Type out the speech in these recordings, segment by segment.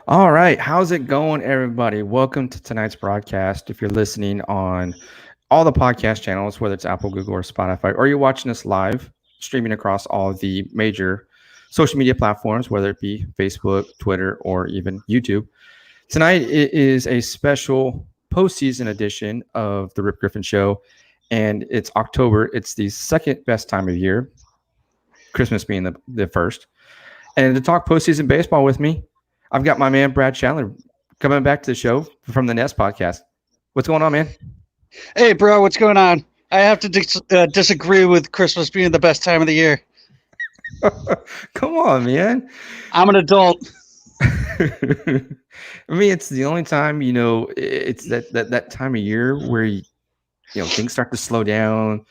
All right, how's it going, everybody? Welcome to tonight's broadcast. If you're listening on all the podcast channels, whether it's Apple, Google, or Spotify, or you're watching us live, streaming across all of the major social media platforms, whether it be Facebook, Twitter, or even YouTube, tonight it is a special postseason edition of the Rip Griffin Show, and it's October. It's the second best time of year, Christmas being the first. And to talk postseason baseball with me, I've got my man Brad Shanler coming back to the show from the Nest podcast. What's going on, man? Hey, bro, what's going on? I have to disagree with Christmas being the best time of the year. Come on, man. I'm an adult. I mean, it's the only time, it's that time of year where things start to slow down.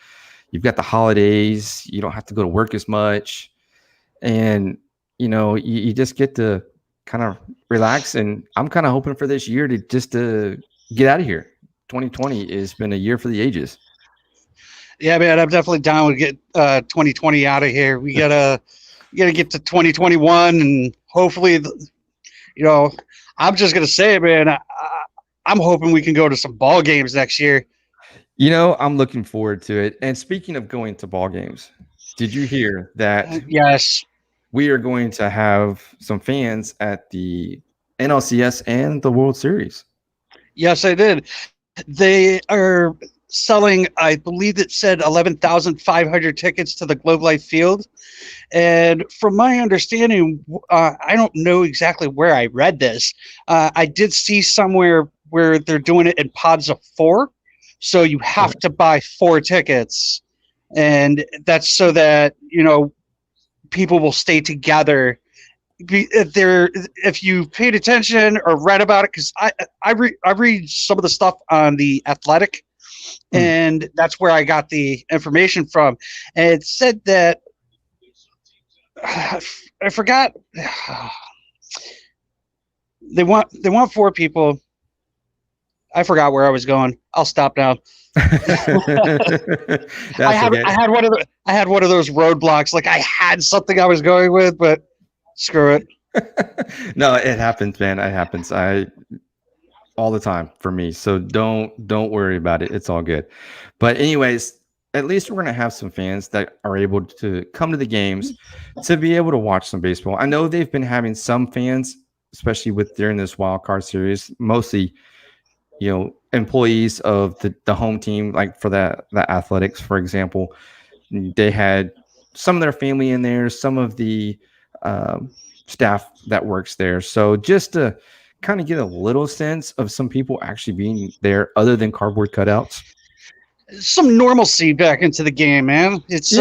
You've got the holidays. You don't have to go to work as much, and you just get to kind of relax. And I'm kind of hoping for this year to get out of here. 2020 has been a year for the ages. Yeah, man, I'm definitely down with get 2020 out of here. We gotta get to 2021, and hopefully, I'm just gonna say, man, I'm hoping we can go to some ball games next year. I'm looking forward to it. And speaking of going to ball games, did you hear that Yes. we are going to have some fans at the NLCS and the World Series? Yes, I did. They are selling, I believe it said 11,500 tickets to the Globe Life Field. And from my understanding, I don't know exactly where I read this. I did see somewhere where they're doing it in pods of 4. So you have to buy 4 tickets. And that's so that, people will stay together. If you paid attention or read about it, because I read some of the stuff on the Athletic, and that's where I got the information from. And it said that I forgot they want 4 people. I forgot where I was going. I'll stop now. I had one of those roadblocks. Like I had something I was going with, but screw it. No, it happens, man. It happens. All the time for me. So don't worry about it. It's all good. But anyways, at least we're gonna have some fans that are able to come to the games to be able to watch some baseball. I know they've been having some fans, especially with during this wild card series, mostly employees of the home team, like for the Athletics, for example. They had some of their family in there, some of the staff that works there. So just to kind of get a little sense of some people actually being there other than cardboard cutouts. Some normalcy back into the game, man. It's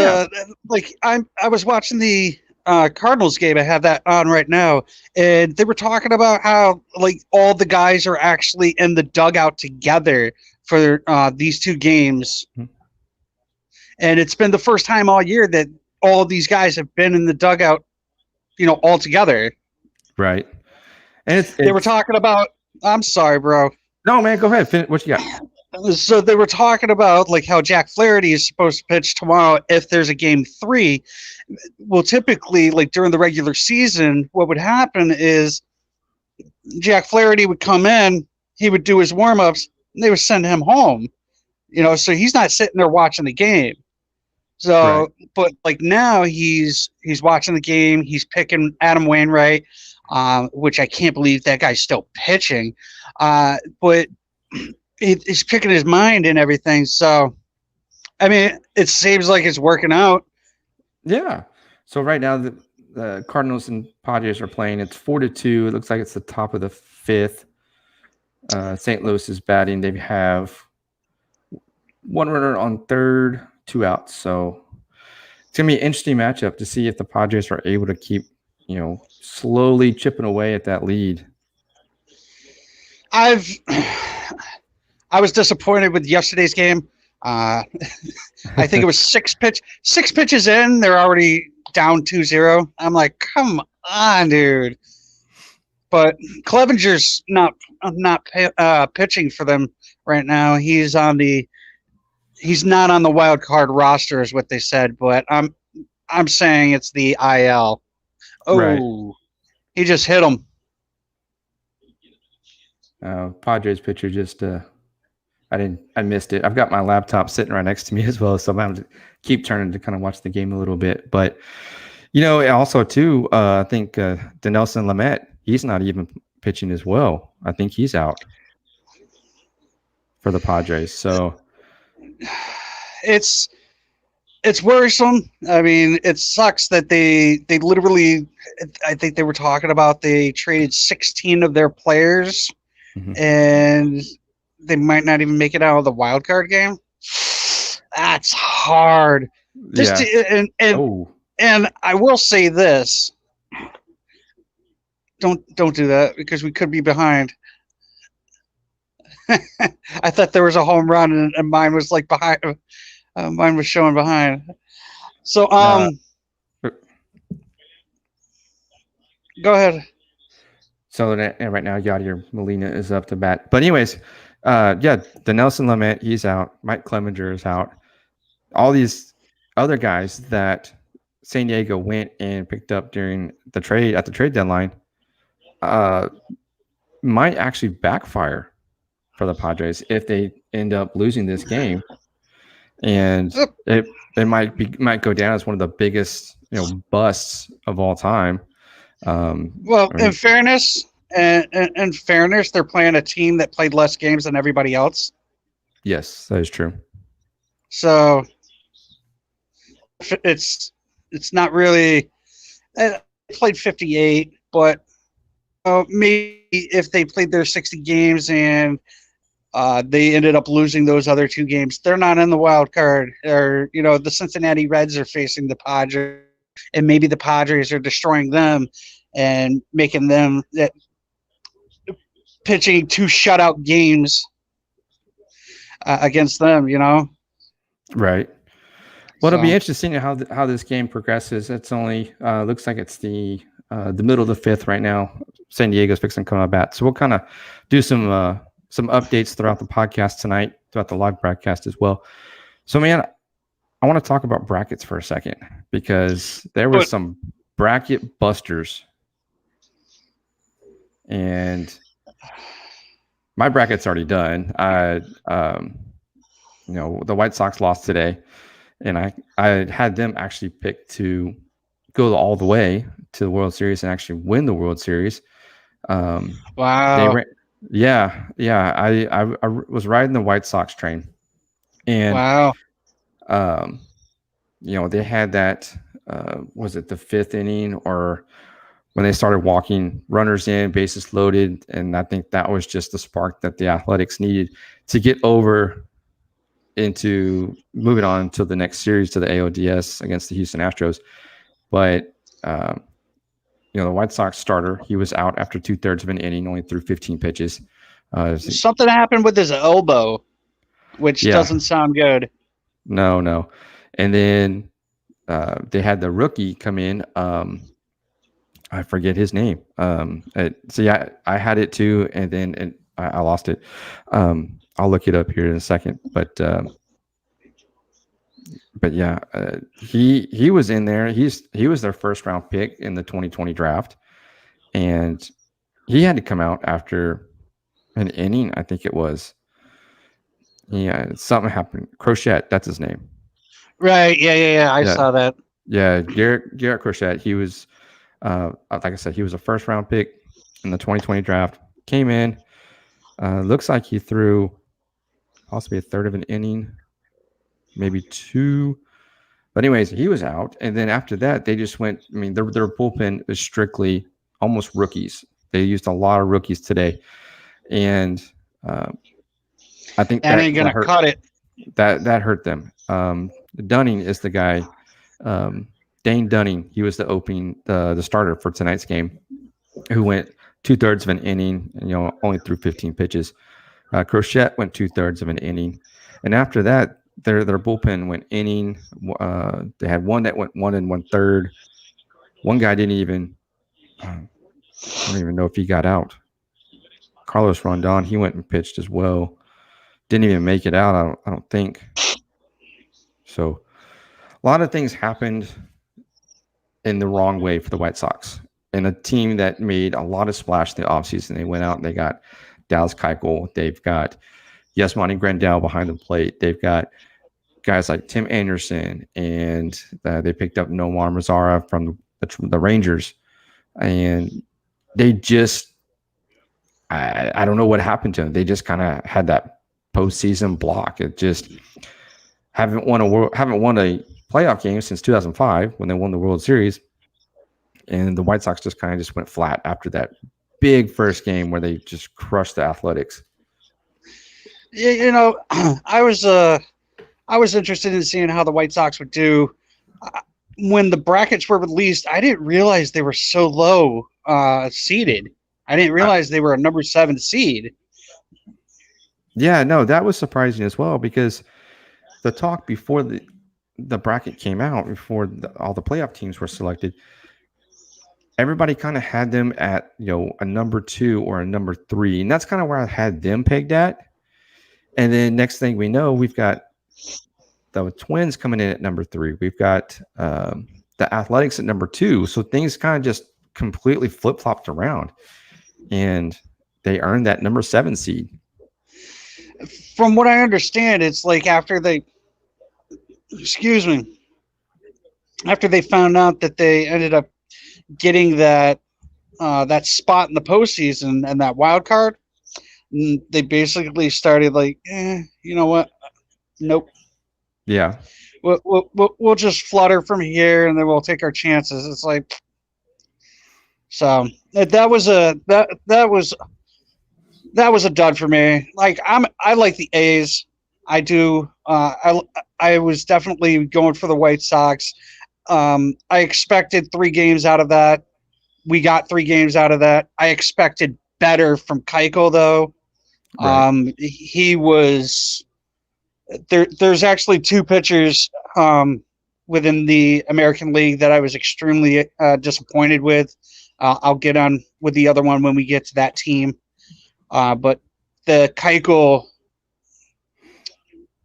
like I was watching the Cardinals game. I have that on right now, and they were talking about how like all the guys are actually in the dugout together for these 2 games, and it's been the first time all year that all of these guys have been in the dugout, all together. Right. And they were talking about. I'm sorry, bro. No, man, go ahead. What you got? So they were talking about like how Jack Flaherty is supposed to pitch tomorrow if there's a game 3. Well, typically, like during the regular season, what would happen is Jack Flaherty would come in, he would do his warm-ups, and they would send him home. So he's not sitting there watching the game. So, right. But like now he's watching the game. He's picking Adam Wainwright, which I can't believe that guy's still pitching. But he's picking his mind and everything. So, I mean, it seems like it's working out. Yeah. So right now the Cardinals and Padres are playing. It's 4-2. It looks like it's the top of the 5th. St. Louis is batting. They have 1 runner on 3rd, 2 outs. So it's gonna be an interesting matchup to see if the Padres are able to keep, slowly chipping away at that lead. I was disappointed with yesterday's game. I think it was 6 pitches in. They're already down 2-0. I'm like, come on, dude. But Clevenger's not pitching for them right now. He's not on the wild card roster, is what they said. But I'm saying it's the IL. Oh, right. He just hit him. Padres pitcher just I missed it. I've got my laptop sitting right next to me as well, so I'm having to keep turning to kind of watch the game a little bit. But also too, I think Dinelson Lamet, he's not even pitching as well. I think he's out for the Padres. So It's it's worrisome. I mean, it sucks that they literally. I think they were talking about they traded 16 of their players, mhm. and they might not even make it out of the wild card game. That's hard. Just Yeah. to, Oh, and I will say this: don't do that because we could be behind. I thought there was a home run and mine was like behind. Mine was showing behind. So no. go ahead. So right now, Yadier Molina is up to bat. But anyways, the Nelson Lamet, he's out. Mike Clevenger is out. All these other guys that San Diego went and picked up during the trade at the trade deadline uh, might actually backfire for the Padres if they end up losing this game, and it might go down as one of the biggest busts of all time. Well, I mean, in fairness, they're playing a team that played less games than everybody else. yes, that is true. So it's not really. They played 58, but maybe if they played their 60 games and they ended up losing those other two games, they're not in the wild card. Or the Cincinnati Reds are facing the Padres, and maybe the Padres are destroying them and making them that pitching two shutout games against them. Right. Well, it'll be So interesting how this game progresses. It's only looks like it's the middle of the fifth right now. San Diego's fixing to come out bat, so we'll kind of do some updates throughout the podcast tonight, throughout the live broadcast as well. So, man, I want to talk about brackets for a second because there were some bracket busters, and my bracket's already done. The White Sox lost today, and I had them actually pick to go all the way to the World Series and actually win the World Series. wow, I was riding the White Sox train, and wow, they had that. Was it the fifth inning or when they started walking runners in, bases loaded, and I think that was just the spark that the Athletics needed to get over into moving on to the next series to the ALDS against the Houston Astros. But the White Sox starter, he was out after 2/3 of an inning, only threw 15 pitches. something happened with his elbow, which doesn't sound good. No. And then they had the rookie come in. I forget his name. I had it too, and then I lost it. I'll look it up here in a second. But yeah, he was in there. He was their first round pick in the 2020 draft, and he had to come out after an inning. I think it was. Yeah, something happened. Crochet, that's his name. Right? Yeah. I saw that. Yeah, Garrett Crochet. He was, like I said, he was a first round pick in the 2020 draft. Came in. Looks like he threw possibly a third of an inning, maybe two. But anyways, he was out, and then after that, they just went. I mean, their bullpen is strictly almost rookies. They used a lot of rookies today, and I think that ain't gonna cut it. That hurt them. Dunning is the guy. Dane Dunning. He was the starter for tonight's game, who went 2/3 of an inning, and only threw 15 pitches. Crochet went 2/3 of an inning, and after that, their bullpen went inning. They had one that went 1 1/3. One guy didn't even. I don't even know if he got out. Carlos Rondon, he went and pitched as well. Didn't even make it out. I don't think. So, a lot of things happened in the wrong way for the White Sox, and a team that made a lot of splash in the offseason. They went out and they got Dallas Keuchel. They've got Yasmani Grandal behind the plate. They've got guys like Tim Anderson, and they picked up Nomar Mazara from the Rangers, and they just I don't know what happened to them. They just kind of had that postseason block. It just haven't won a playoff game since 2005 when they won the World Series, and the White Sox just kind of just went flat after that big first game where they just crushed the Athletics. You know, I was interested in seeing how the White Sox would do. When the brackets were released, I didn't realize they were so low seeded. I didn't realize they were a number 7 seed. Yeah, no, that was surprising as well because the talk before the bracket came out, before all the playoff teams were selected, everybody kind of had them at a number 2 or a number 3, and that's kind of where I had them pegged at. And then next thing we know, we've got the Twins coming in at number 3. We've got the Athletics at number 2. So things kind of just completely flip flopped around, and they earned that number 7 seed. From what I understand, it's like after they found out that they ended up getting that spot in the postseason and that wild card, they basically started like, you know what? Nope. Yeah. We'll just flutter from here, and then we'll take our chances. It's like, so that was a dud for me. Like I like the A's. I do. I was definitely going for the White Sox. I expected 3 games out of that. We got 3 games out of that. I expected better from Keuchel though. Right. He was there. There's actually 2 pitchers within the American League that I was extremely disappointed with. I'll get on with the other one when we get to that team. But the Keuchel,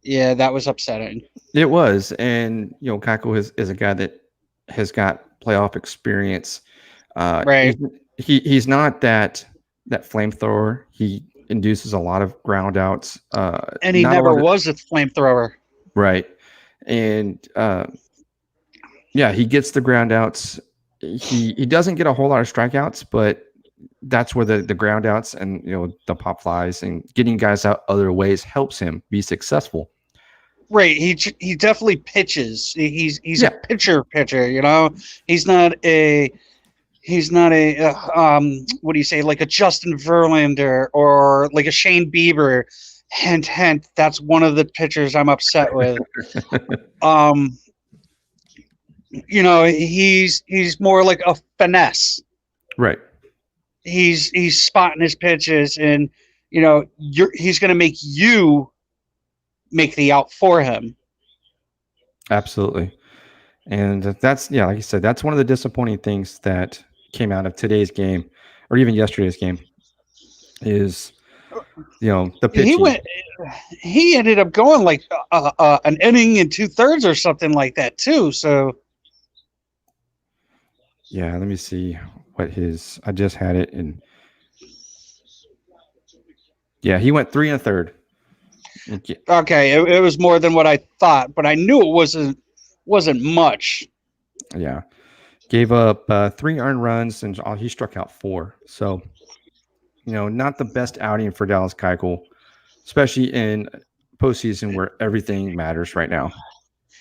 yeah, that was upsetting. It was, and Keuchel is a guy that has got playoff experience. Right. He's not that flamethrower. He induces a lot of ground outs. And he never was a flamethrower. Right. And yeah, he gets the ground outs. He doesn't get a whole lot of strikeouts, but that's where the ground outs and the pop flies and getting guys out other ways helps him be successful. Right. He definitely pitches. He's a pitcher. He's not a what do you say, like a Justin Verlander or like a Shane Bieber. Hint, hint. That's one of the pitchers I'm upset with. He's more like a finesse. Right. He's spotting his pitches, and he's going to make you make the out for him. Absolutely. And that's, like you said, that's one of the disappointing things that came out of today's game, or even yesterday's game, is the pitching. He ended up going like an inning and 2/3 or something like that too. So yeah, let me see what his. I just had it, and yeah, he went 3 1/3. Okay, it was more than what I thought, but I knew it wasn't much. Yeah, gave up 3 earned runs, and he struck out 4. So, not the best outing for Dallas Keuchel, especially in postseason where everything matters right now.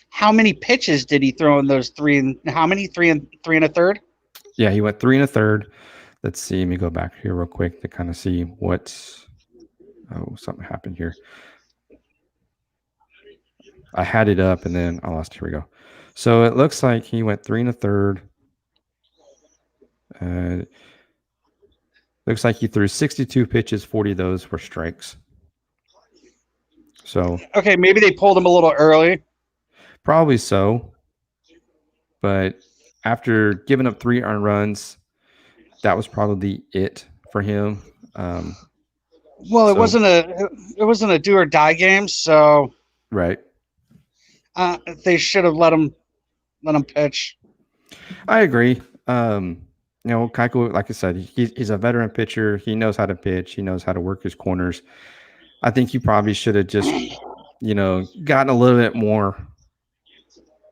How many pitches did he throw in those 3? And how many 3 1/3? Yeah, he went 3 1/3. Let's see. Let me go back here real quick to kind of see what's. Oh, something happened here. I had it up and then I lost. Here we go. So it looks like he went 3 1/3. Looks like he threw 62 pitches. 40 of those were strikes. So okay, maybe they pulled him a little early. Probably so. But after giving up 3 earned runs, that was probably it for him. Well, it wasn't a do or die game, so right. They should have let him pitch. I agree. Keuchel, like I said, he's a veteran pitcher. He knows how to pitch. He knows how to work his corners. I think he probably should have just, gotten a little bit more,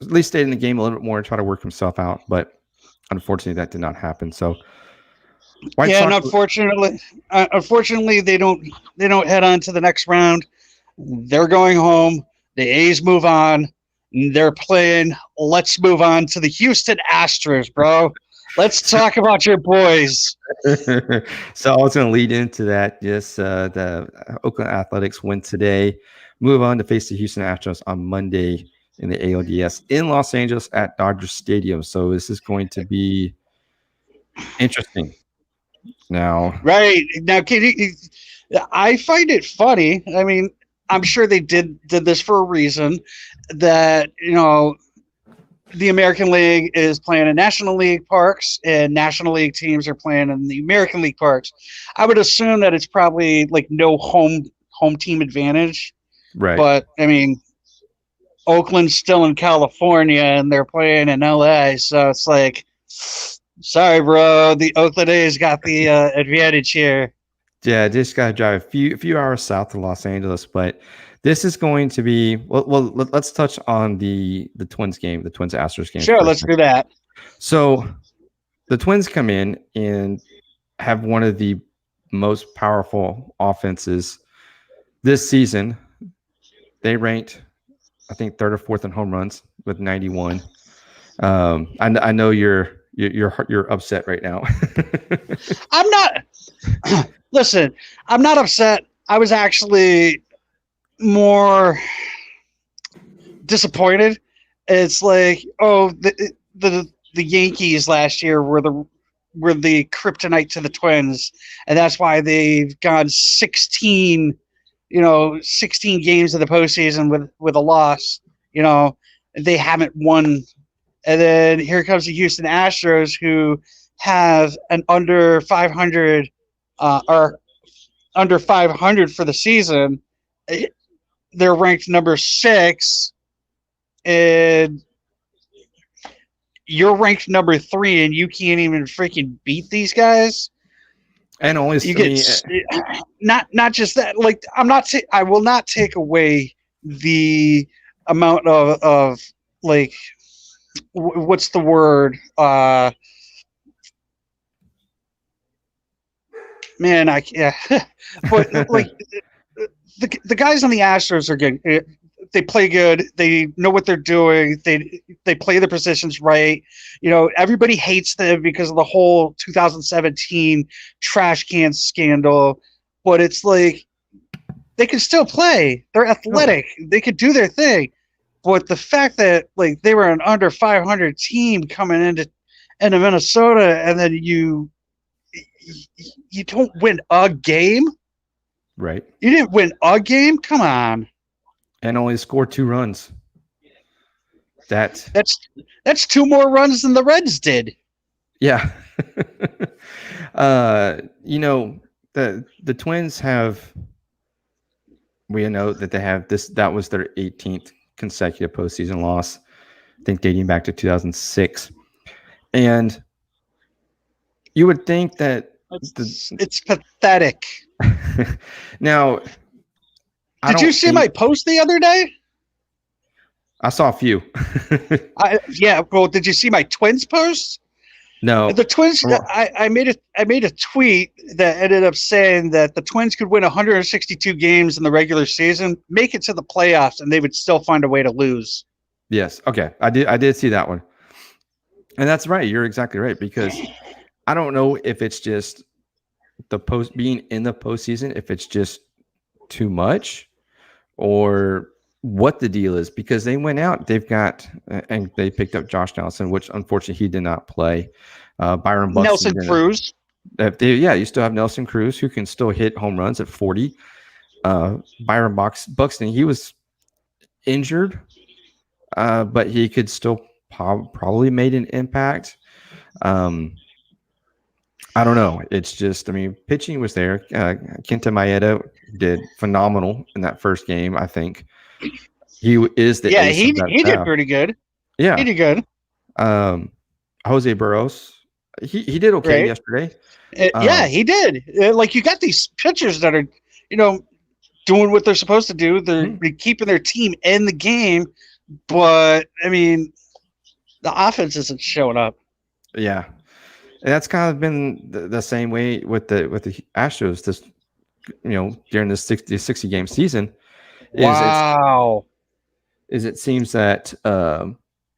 at least stayed in the game a little bit more and try to work himself out. But unfortunately, that did not happen. So White Yeah, and Sox, unfortunately, they don't head on to the next round. They're going home. The A's move on. They're playing. Let's move on to the Houston Astros, bro. Let's talk about your boys. so I was going to lead into that. Yes, the Oakland Athletics win today. Move on to face the Houston Astros on Monday in the ALDS in Los Angeles at Dodger Stadium. So this is going to be interesting. Now, Right now, I find it funny. I mean, I'm sure they did this for a reason. That the American League is playing in National League parks, and National League teams are playing in the American League parks. I would assume that it's probably like no home team advantage. right. But I mean, Oakland's still in California, and they're playing in LA, so it's like, sorry, bro, the Oakland A's got the advantage here. Yeah, just got to drive a few hours south of Los Angeles, but this is going to be let's touch on the Twins game, the Twins Astros game. Sure, let's do that. So the Twins come in and have one of the most powerful offenses this season. They ranked, I think, third or fourth in home runs with 91. I know you're upset right now. I'm not. Listen, I'm not upset. I was actually more disappointed. It's like, the Yankees last year were the kryptonite to the Twins, and that's why they've gone 16 games of the postseason with a loss. They haven't won. And then here comes the Houston Astros, who have an under 500 or under 500 for the season. They're ranked number 6, and you're ranked number 3, and you can't even freaking beat these guys. And only you get not just that. Like, I will not take away the amount of like, what's the word? Man, but like the guys on the Astros are good. They play good. They know what they're doing. They play the positions right. Everybody hates them because of the whole 2017 trash can scandal, but it's like they can still play. They're athletic. They could do their thing. But the fact that like they were an under 500 team coming into Minnesota, and then you don't win a game. Right. You didn't win a game? Come on. And only scored 2 runs. That's 2 more runs than the Reds did. Yeah. The Twins have, we know that they have this, that was their 18th consecutive postseason loss, I think dating back to 2006. And you would think that it's pathetic. Now, did you see my post the other day? I saw a few. Well, did you see my Twins post? No. The Twins. I made a tweet that ended up saying that the Twins could win 162 games in the regular season, make it to the playoffs, and they would still find a way to lose. Yes. Okay. I did see that one. And that's right. You're exactly right, because I don't know if it's just being in the postseason, if it's just too much or what the deal is, because they went out, they picked up Josh Donaldson, which unfortunately he did not play. Byron Buxton. Nelson Cruz. You still have Nelson Cruz, who can still hit home runs at 40. Byron Buxton, he was injured, but he could still probably made an impact. I don't know. It's just, pitching was there. Kenta Maeda did phenomenal in that first game, I think. He is the ace of that he did pretty good. Yeah. He did good. Jose Burros He did okay right? yesterday. Yeah, Um, he did. Like you got these pitchers that are, you know, doing what they're supposed to do. They're mhm, keeping their team in the game, but I mean, the offense isn't showing up. yeah, and that's kind of been the same way with the Astros this during this 60 game season is Wow. it seems that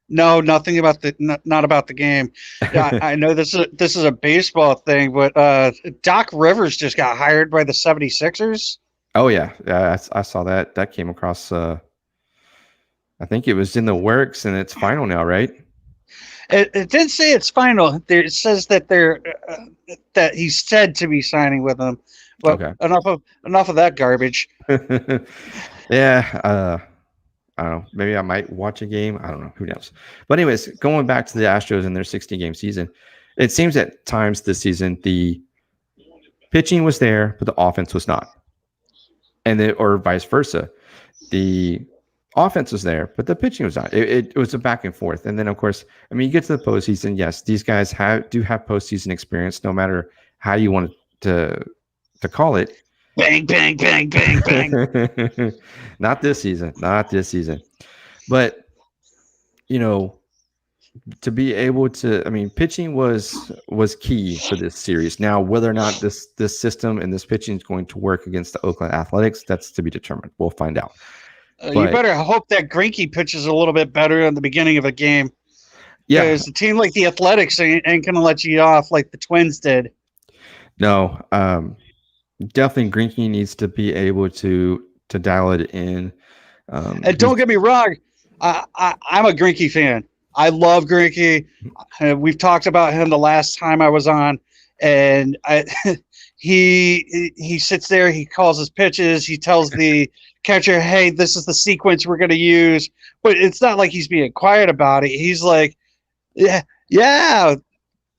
No, nothing about the not about the game. Yeah, I know this is a baseball thing, but Doc Rivers just got hired by the 76ers. oh yeah, I saw that came across I think it was in the works and it's final now, right? It did say it's final. It says that that he's said to be signing with them. But Okay. enough of that garbage. Yeah, I don't know. Maybe I might watch a game. I don't know. Who knows? But anyways, going back to the Astros and their 60 game season, it seems at times this season the pitching was there, but the offense was not, and or vice versa. The offense was there, but the pitching was not. It was a back and forth. And then of course, I mean, you get to the postseason. Yes, these guys do have postseason experience, no matter how you want to call it. Bang, bang, bang, bang, bang. Not this season. Not this season. But you know, to be able to, I mean, pitching was key for this series. Now, whether or not this system and this pitching is going to work against the Oakland Athletics, that's to be determined. We'll find out. You But better hope that Greinke pitches a little bit better in the beginning of a game, yeah, because a team like the Athletics ain't gonna let you off like the Twins did. no, definitely Greinke needs to be able to dial it in. And don't get me wrong, I'm a Greinke fan. I love Greinke. We've talked about him the last time I was on, and he sits there. He calls his pitches. He tells the catcher, "Hey, this is the sequence we're going to use." But it's not like he's being quiet about it. He's like, "Yeah, yeah,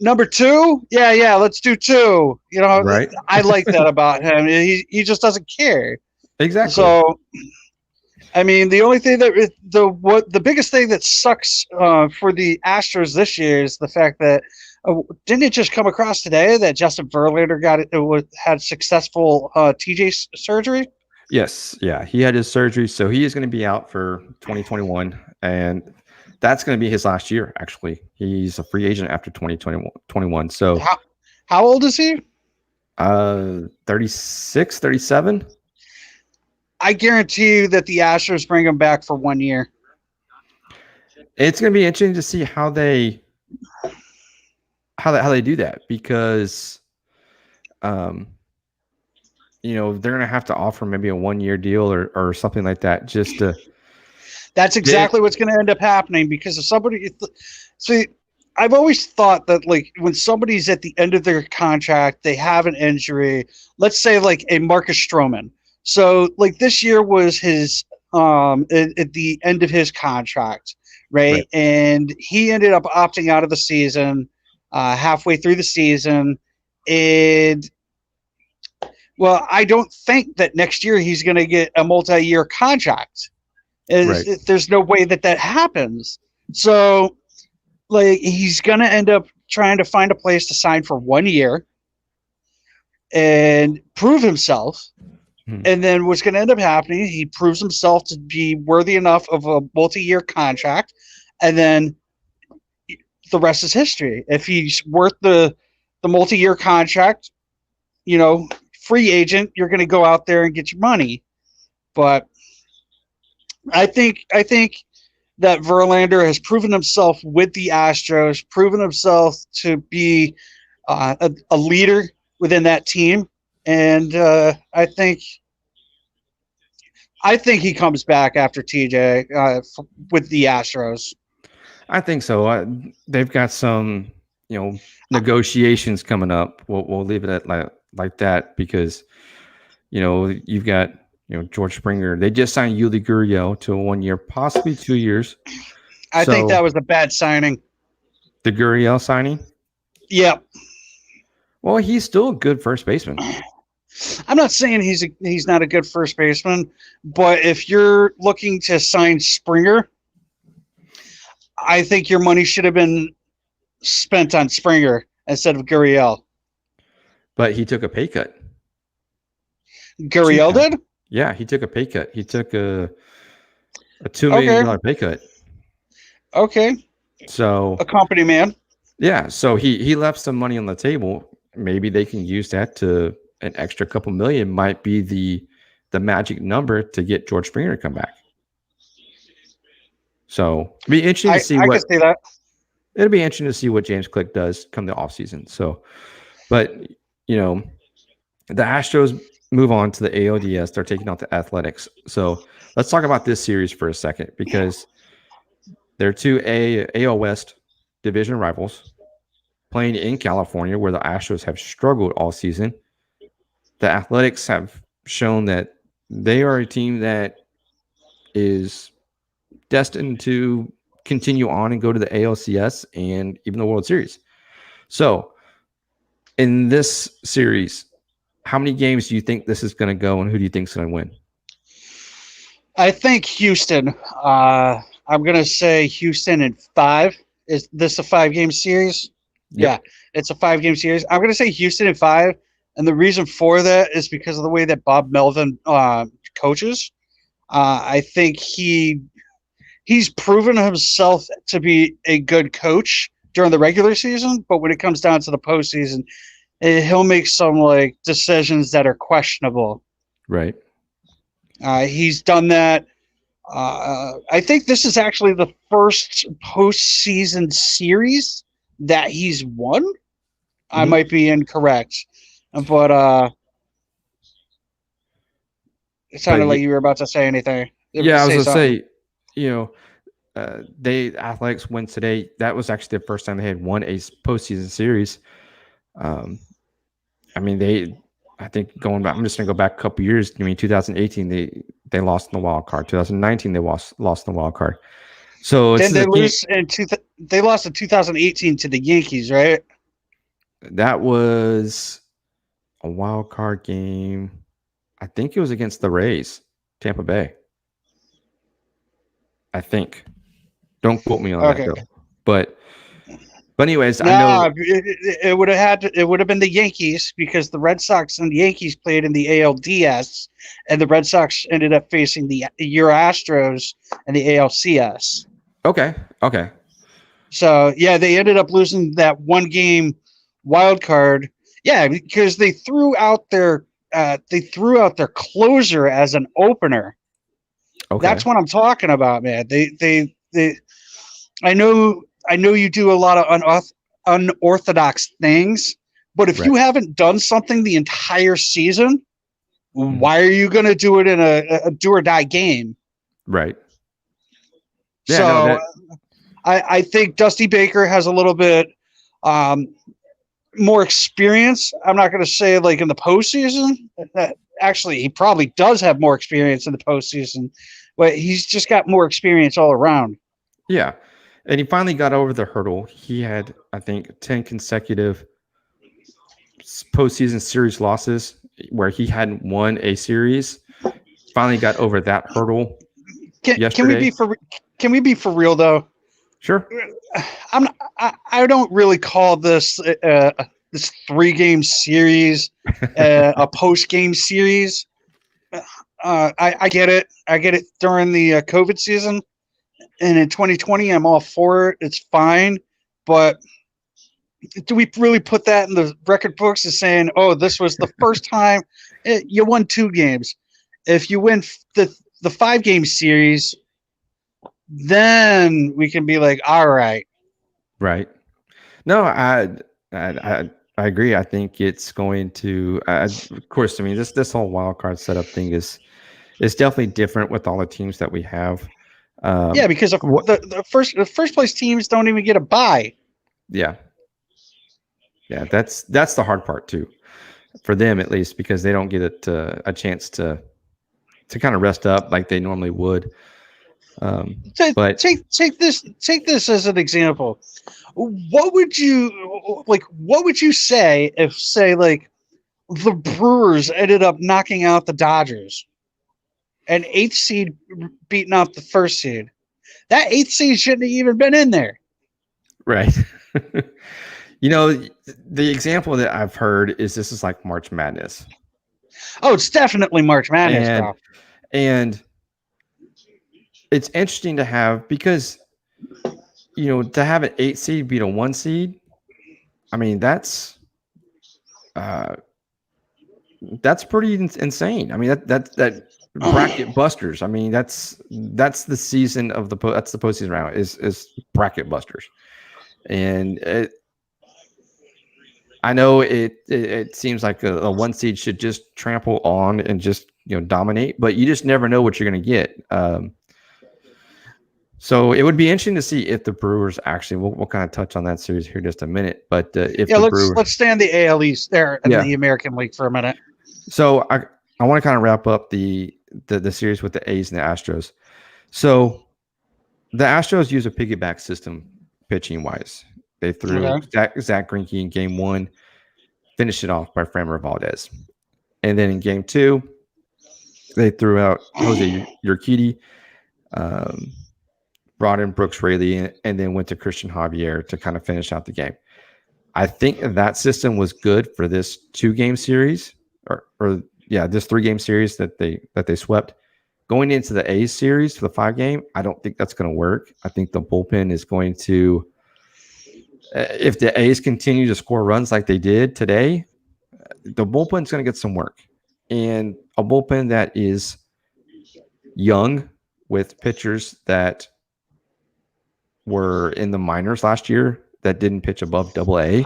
number two, yeah, let's do two." You know, right? I like that about him. He just doesn't care. Exactly. So I mean, the only thing that the biggest thing that sucks for the Astros this year is the fact that didn't it just come across today that Justin Verlander had successful TJ surgery? Yes, yeah, he had his surgery, so he is going to be out for 2021, and that's going to be his last year. Actually, he's a free agent after 2021. So, How how old is he? 36, 37. I guarantee you that the Astros bring him back for 1 year. It's going to be interesting to see how they do that because, um, they're going to have to offer maybe a 1 year deal or something like that just to That's get. exactly what's going to end up happening because if somebody see. I've always thought that like when somebody's at the end of their contract, they have an injury. Let's say like a Marcus Stroman. So like this year was his at the end of his contract, Right. right? And he ended up opting out of the season halfway through the season. And well, I don't think that next year he's going to get a multi-year contract. Right. There's no way that that happens. So like he's going to end up trying to find a place to sign for 1 year and prove himself. And then what's going to end up happening, he proves himself to be worthy enough of a multi-year contract, and then the rest is history. If he's worth the multi-year contract, free agent, you're going to go out there and get your money. But I think that Verlander has proven himself with the Astros, proven himself to be a leader within that team, and I think he comes back after TJ with the Astros. I think so. They've got some, negotiations coming up. We'll leave it at like that because, you've got, George Springer. They just signed Yuli Gurriel to a 1 year, possibly 2 years. I think that was a bad signing. The Gurriel signing. Yep. Well, he's still a good first baseman. I'm not saying he's not a good first baseman, but if you're looking to sign Springer, I think your money should have been spent on Springer instead of Gurriel. But he took a pay cut. Gurriel did? Yeah, he took a pay cut. He took a $2 million Okay. pay cut. Okay. So A company man. yeah, so he left some money on the table. Maybe they can use that to an extra couple million might be the magic number to get George Springer to come back. So be interesting to see I can see that. it'll be interesting to see what James Click does come the offseason. So, but you know, the Astros move on to the ALDS. They're taking out the Athletics. So let's talk about this series for a second because they're two AL West division rivals playing in California, where the Astros have struggled all season. The Athletics have shown that they are a team that is destined to continue on and go to the ALCS and even the World Series. So, in this series, how many games do you think this is going to go, and who do you think is going to win? I think Houston. I'm going to say Houston in 5. Is this a 5-game series? Yep. Yeah, it's a 5-game series. I'm going to say Houston in 5. And the reason for that is because of the way that Bob Melvin coaches. I think he's proven himself to be a good coach during the regular season, but when it comes down to the postseason, he'll make some like decisions that are questionable. Right. He's done that. I think this is actually the first postseason series that he's won. I might be incorrect, but it sounded like you were about to say anything. Yeah, I was going to say, you know, they Athletics win today. That was actually the first time they had won a postseason series. I mean, I think going back, I'm just going to go back a couple years. I mean, 2018, they lost in the wild card. 2019, they lost in the wild card. So then they they lost in 2018 to the Yankees, right? That was a wild card game. I think it was against the Rays, Tampa Bay. I think. Don't quote me on that though. But anyways, I know it would have been the Yankees because the Red Sox and the Yankees played in the ALDS, and the Red Sox ended up facing your Astros and the ALCS. Okay. So yeah, they ended up losing that 1-game wild card. Yeah, because they threw out their closer as an opener. Okay. That's what I'm talking about, man. They I know you do a lot of unorthodox things, but if you haven't done something the entire season, why are you going to do it in a do or die game? Right. Yeah, so I think Dusty Baker has a little bit more experience. I'm not going to say like in the postseason. Actually, he probably does have more experience in the postseason, but he's just got more experience all around. Yeah. And he finally got over the hurdle. He had, I think, 10 consecutive postseason series losses where he hadn't won a series. Finally got over that hurdle. Can we be for real though? Sure. I don't really call this this 3-game series a post-game series. I get it. I get it during the COVID season. And in 2020, I'm all for it. It's fine. But do we really put that in the record books as saying, oh, this was the first time you won 2 games? If you win the 5-game series, then we can be like, all right. Right. No, I agree. I think it's going to, of course, I mean, this whole wild card setup thing is definitely different with all the teams that we have. Yeah, because the first place teams don't even get a bye. Yeah, that's the hard part too, for them at least, because they don't get a chance to kind of rest up like they normally would. But take this as an example. What would you say if, say, like the Brewers ended up knocking out the Dodgers? An 8th seed beating out the 1st seed. That 8th seed shouldn't have even been in there. Right. You know, the example that I've heard is this is like March Madness, Oh, it's definitely March Madness, and bro. and it's interesting to have because to have an 8 seed beat a 1 seed. I mean, uh, that's pretty insane. I mean, that bracket busters. I mean, that's the season of that's the postseason round is bracket busters, and I know it seems like a 1 seed should just trample on and just dominate, but you just never know what you're going to get. So it would be interesting to see if the Brewers actually. We'll kind of touch on that series here in just a minute, but if Yeah, the let's Brewers, stay on the AL East there and yeah. the American League for a minute. So I want to kind of wrap up the series with the A's and the Astros. So the Astros use a piggyback system pitching wise. They threw Okay. Zach Greinke in game one, finished it off by Framber Valdez. And then in game two, they threw out Jose Urquidy, um, brought in Brooks Raley, and then went to Christian Javier to kind of finish out the game. I think that system was good for this 2-game series, or this 3-game series that they swept. Going into the A's series for the 5-game, I don't think that's going to work. I think the bullpen is going to, if the A's continue to score runs like they did today, the bullpen's going to get some work. And a bullpen that is young with pitchers that were in the minors last year that didn't pitch above Double-A.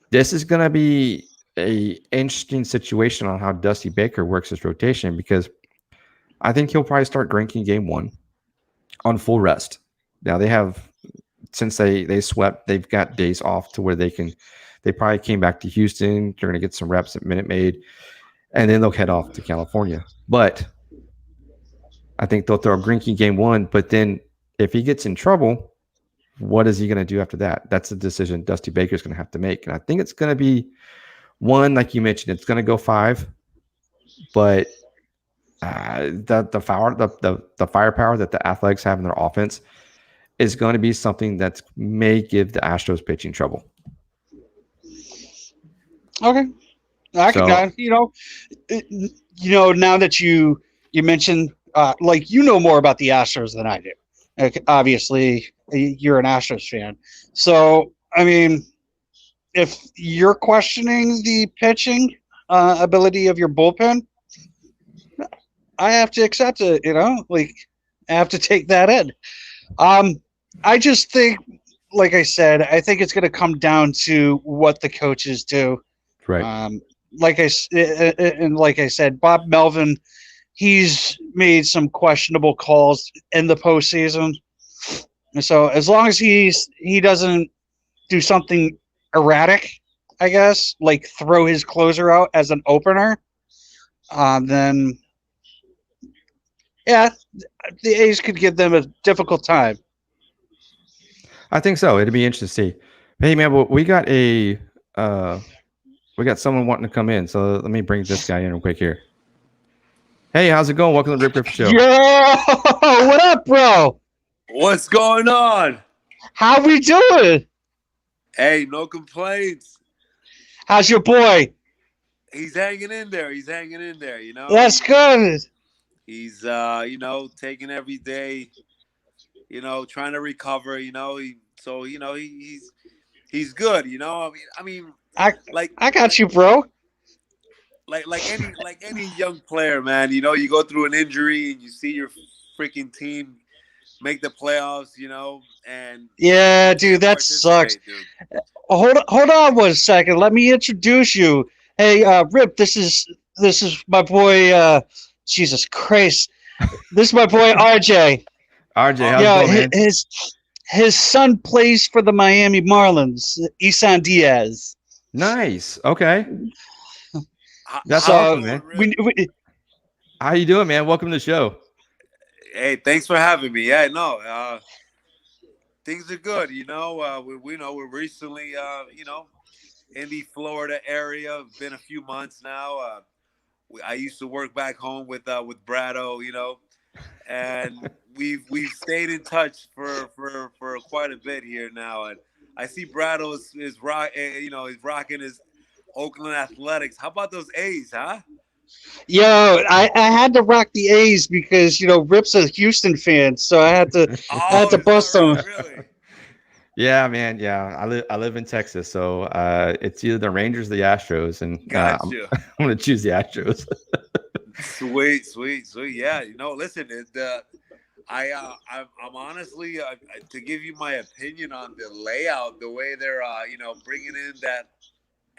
This is going to be a interesting situation on how Dusty Baker works his rotation because I think he'll probably start Greinke game one on full rest. Now they have, since they swept, they've got days off to where they probably came back to Houston. They're going to get some reps at Minute Maid, and then they'll head off to California. But I think they'll throw Greinke game one. But then if he gets in trouble, what is he going to do after that? That's a decision Dusty Baker's going to have to make. And I think it's going to be one, like you mentioned, it's going to go 5, but the firepower that the Athletics have in their offense is going to be something that may give the Astros pitching trouble. Okay, I could, So now that you mentioned, like more about the Astros than I do. Like, obviously, you're an Astros fan, so I mean, if you're questioning the pitching ability of your bullpen, I have to accept it. Like I have to take that in. I just think, like I said, I think it's going to come down to what the coaches do. right. Like I said, Bob Melvin, he's made some questionable calls in the postseason. And so as long as he doesn't do something erratic, I guess, like throw his closer out as an opener, then yeah, the A's could give them a difficult time. I think so. It'd be interesting to see. Hey man, well, we got someone wanting to come in. So let me bring this guy in real quick here. Hey, how's it going? Welcome to the Rip Griffin Show. Yo, what up, bro? What's going on? How we doing? Hey, no complaints. How's your boy? He's hanging in there. That's good. He's taking every day, trying to recover, he's good, I got you, bro. like any young player, man, you go through an injury and you see your freaking team make the playoffs, and yeah, dude, that sucks. Dude. Hold on 1 second. Let me introduce you. Hey, Rip, this is my boy. Jesus Christ, this is my boy RJ. RJ, how's it going, man? His son plays for the Miami Marlins, Isan Diaz. Nice. Okay. That's awesome, man. How you doing, man? Welcome to the show. Hey, thanks for having me. Yeah, no, things are good. We're recently, in the Florida area. It's been a few months now. I used to work back home with Brado, and we've stayed in touch for quite a bit here now. And I see Brado is rock. He's rocking his Oakland Athletics. How about those A's, huh? Yo, I had to rock the A's because Rip's a Houston fan, so I had Oh, to is that bust him. right? Really? Yeah, man. Yeah, I live in Texas, so it's either the Rangers or the Astros, and Gotcha. I'm going to choose the Astros. Sweet, sweet, sweet. Yeah, listen, I'm honestly to give you my opinion on the layout, the way they're bringing in that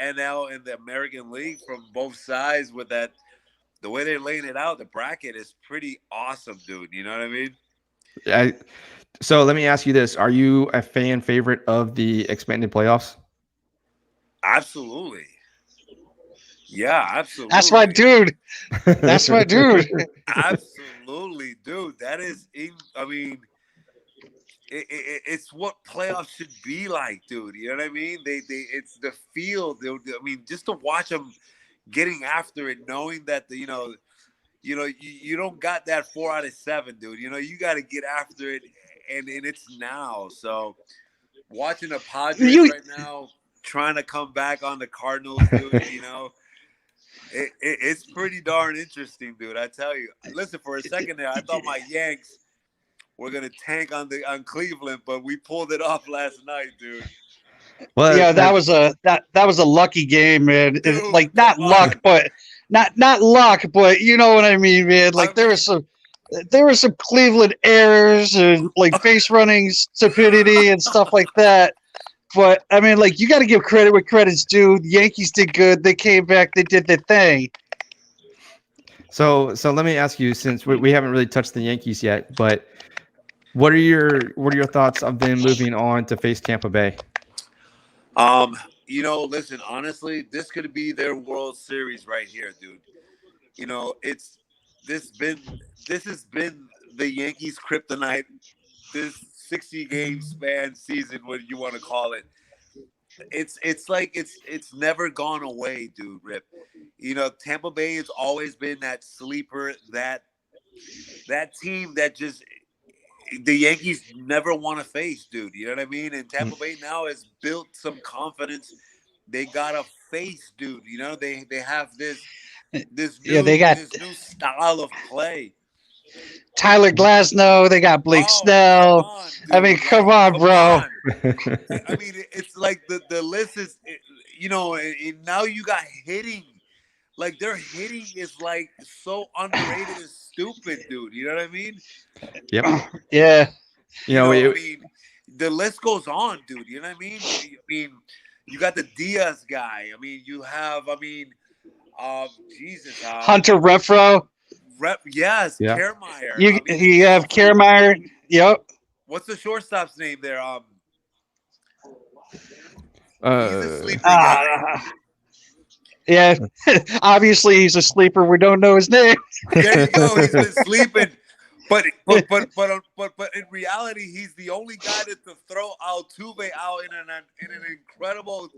NL and the American League from both sides with that, the way they're laying it out, the bracket is pretty awesome, dude. You know what I mean? I, so let me ask you this: Are you a fan favorite of the expanded playoffs? Absolutely. Yeah, That's my absolutely. dude. That's my dude. Absolutely, dude. That is, I mean, it's what playoffs should be like, dude. You know what I mean? It's the field. I mean, just to watch them getting after it, knowing that you don't got that 4 out of 7, dude. You got to get after it, and it's now. So watching the Padres You right now trying to come back on the Cardinals, dude. It's pretty darn interesting, dude. I tell you. Listen, for a second there, I thought my Yanks were gonna tank on Cleveland, but we pulled it off last night, dude. Well, Yeah, that was a lucky game, man. Dude, Like come not on. luck, but not luck, but you know what I mean, man. I Like mean, there were some Cleveland errors and like face running stupidity and stuff like that. But I mean, like you got to give credit where credit's due. The Yankees did good. They came back. They did their thing. so let me ask you, since we haven't really touched the Yankees yet, but what are your thoughts of them moving on to face Tampa Bay? um, listen, honestly, this could be their World Series right here, dude. It's this been this has been the Yankees' kryptonite. This 60-game span season, what you want to call it. It's like it's never gone away, dude. Rip. Tampa Bay has always been that sleeper, that team that just the Yankees never want to face, dude. You know what I mean? And Tampa Bay now has built some confidence. They got a face, dude. They have this Yeah, they new got this new style of play. Tyler Glasnow. They got Blake Oh, come Snell. on, I mean, dude. come Like, on, come bro. on. I mean, it's like the list is, and now you got hitting. Like their hitting is like so underrated and stupid, dude. You know what I mean? Yep. Yeah. I It, mean, the list goes on, dude. You know what I mean? I mean, you got the Diaz guy. I mean, you have, Jesus, Hunter Renfro. yes, yeah. Kiermaier. I mean, You have Kiermaier. Yep. what's the shortstop's name there? He's a Uh, sleeper guy. Uh, yeah. Obviously, he's a sleeper. We don't know his name. There you go. He's been sleeping, but in reality, he's the only guy to throw Altuve out in an incredible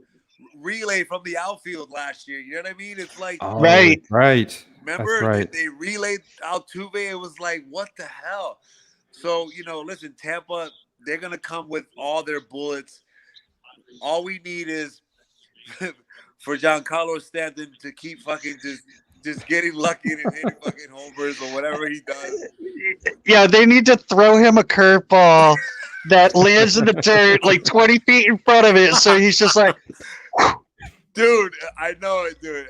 relay from the outfield last year. You know what I mean? It's like, oh, Right. that's right. That's remember right. they relayed Altuve. It was like, what the hell? So listen, Tampa, they're gonna come with all their bullets. All we need is for Giancarlo Stanton to keep fucking just getting lucky and hitting fucking homers or whatever he does. Yeah, they need to throw him a curveball that lands in the dirt like 20 feet in front of it. So he's just like, Dude, I know it, dude.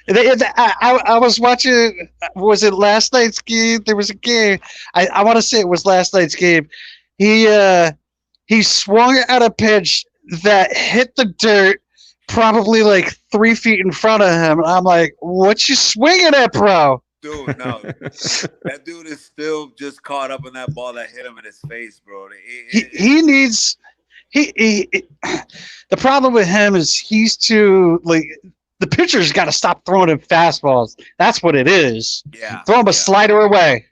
I was watching, was it last night's game? There was a game. I want to say it was last night's game. He swung at a pitch that hit the dirt probably like 3 feet in front of him. And I'm like, what you swinging at, bro? Dude, no. That dude is still just caught up in that ball that hit him in his face, bro. He needs he the problem with him is he's too like the pitcher's got to stop throwing him fastballs. That's what it is. Yeah. Throw him a slider away.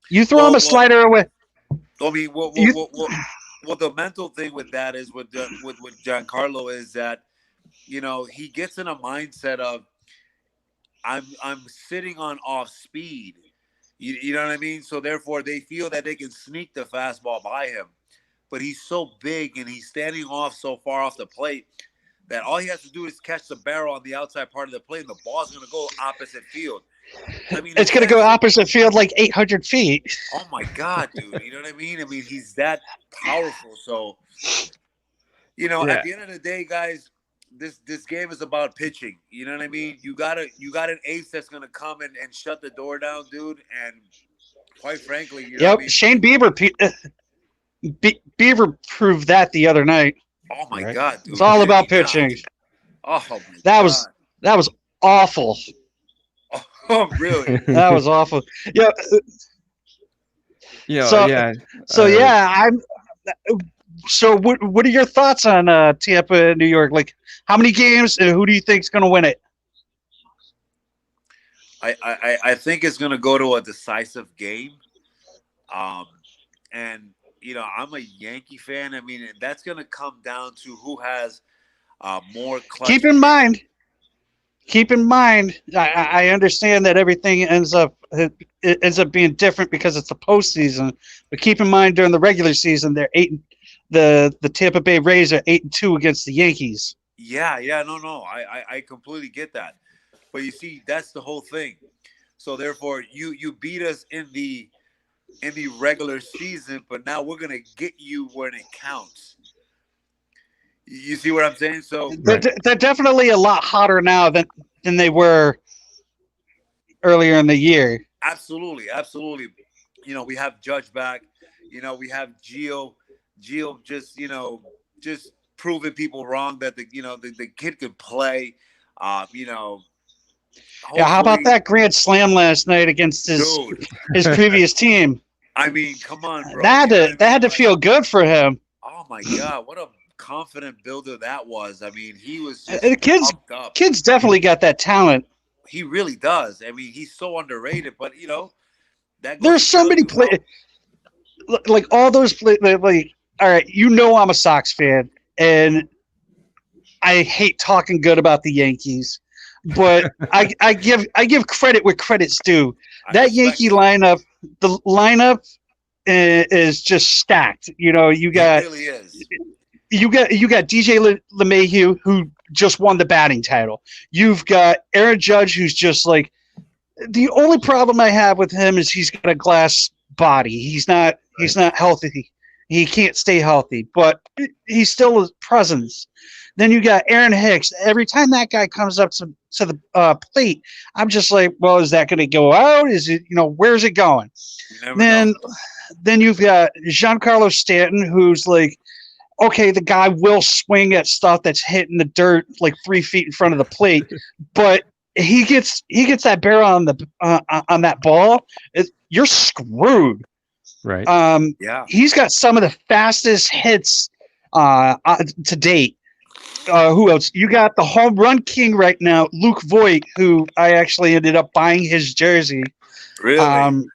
You throw him a slider away. I mean, what the mental thing with that is with Giancarlo is that he gets in a mindset of I'm sitting on off speed. You know what I mean? So therefore, they feel that they can sneak the fastball by him. but he's so big and he's standing off so far off the plate that all he has to do is catch the barrel on the outside part of the plate, and the ball's going to go opposite field. I mean, It's going to go opposite field like 800 feet. Oh my God, dude! You know what I mean? I mean, he's that powerful. So, at the end of the day, guys, this game is about pitching. You know what I mean? You got an ace that's going to come and shut the door down, dude. And quite frankly, you know what I mean? Shane Bieber proved that the other night. Oh my God, dude! It's all about pitching. Oh my God. That was awful. Oh, really? That was awful. Yeah. So what are your thoughts on Tampa, New York? Like, how many games and who do you think is going to win it? I think it's going to go to a decisive game. And I'm a Yankee fan. I mean, that's going to come down to who has more clutch. Keep in mind, I understand that everything ends up being different because it's the postseason. But keep in mind, during the regular season, they're the Tampa Bay Rays are 8-2 against the Yankees. Yeah, no, I completely get that. But you see, that's the whole thing. So therefore, you beat us in the regular season, but now we're gonna get you when it counts. You see what I'm saying? So they're definitely a lot hotter now than they were earlier in the year. Absolutely. We have Judge back. We have Gio just proving people wrong that the kid could play. Yeah, how about that grand slam last night against his previous team? I mean, come on, bro. That had to feel good for him. Oh my God, what a confident builder that was. I mean, he was just pumped up. Kids definitely got that talent. He really does. I mean, he's so underrated, but there's so many players like all those play like. All right, I'm a Sox fan, and I hate talking good about the Yankees, but I give credit where credit's due. That Yankee lineup, the lineup is just stacked. You got. It really is. You got DJ LeMahieu, who just won the batting title. You've got Aaron Judge, who's just like the only problem I have with him is he's got a glass body. He's not healthy. He can't stay healthy, but he's still a presence. Then you got Aaron Hicks. Every time that guy comes up to the plate, I'm just like, well, is that going to go out? Is it, where's it going? Then you've got Giancarlo Stanton, who's like, okay, the guy will swing at stuff that's hitting the dirt like 3 feet in front of the plate, but he gets that barrel on that ball. You're screwed. Right. Yeah. He's got some of the fastest hits to date. Who else? You got the home run king right now, Luke Voigt, who I actually ended up buying his jersey. Really?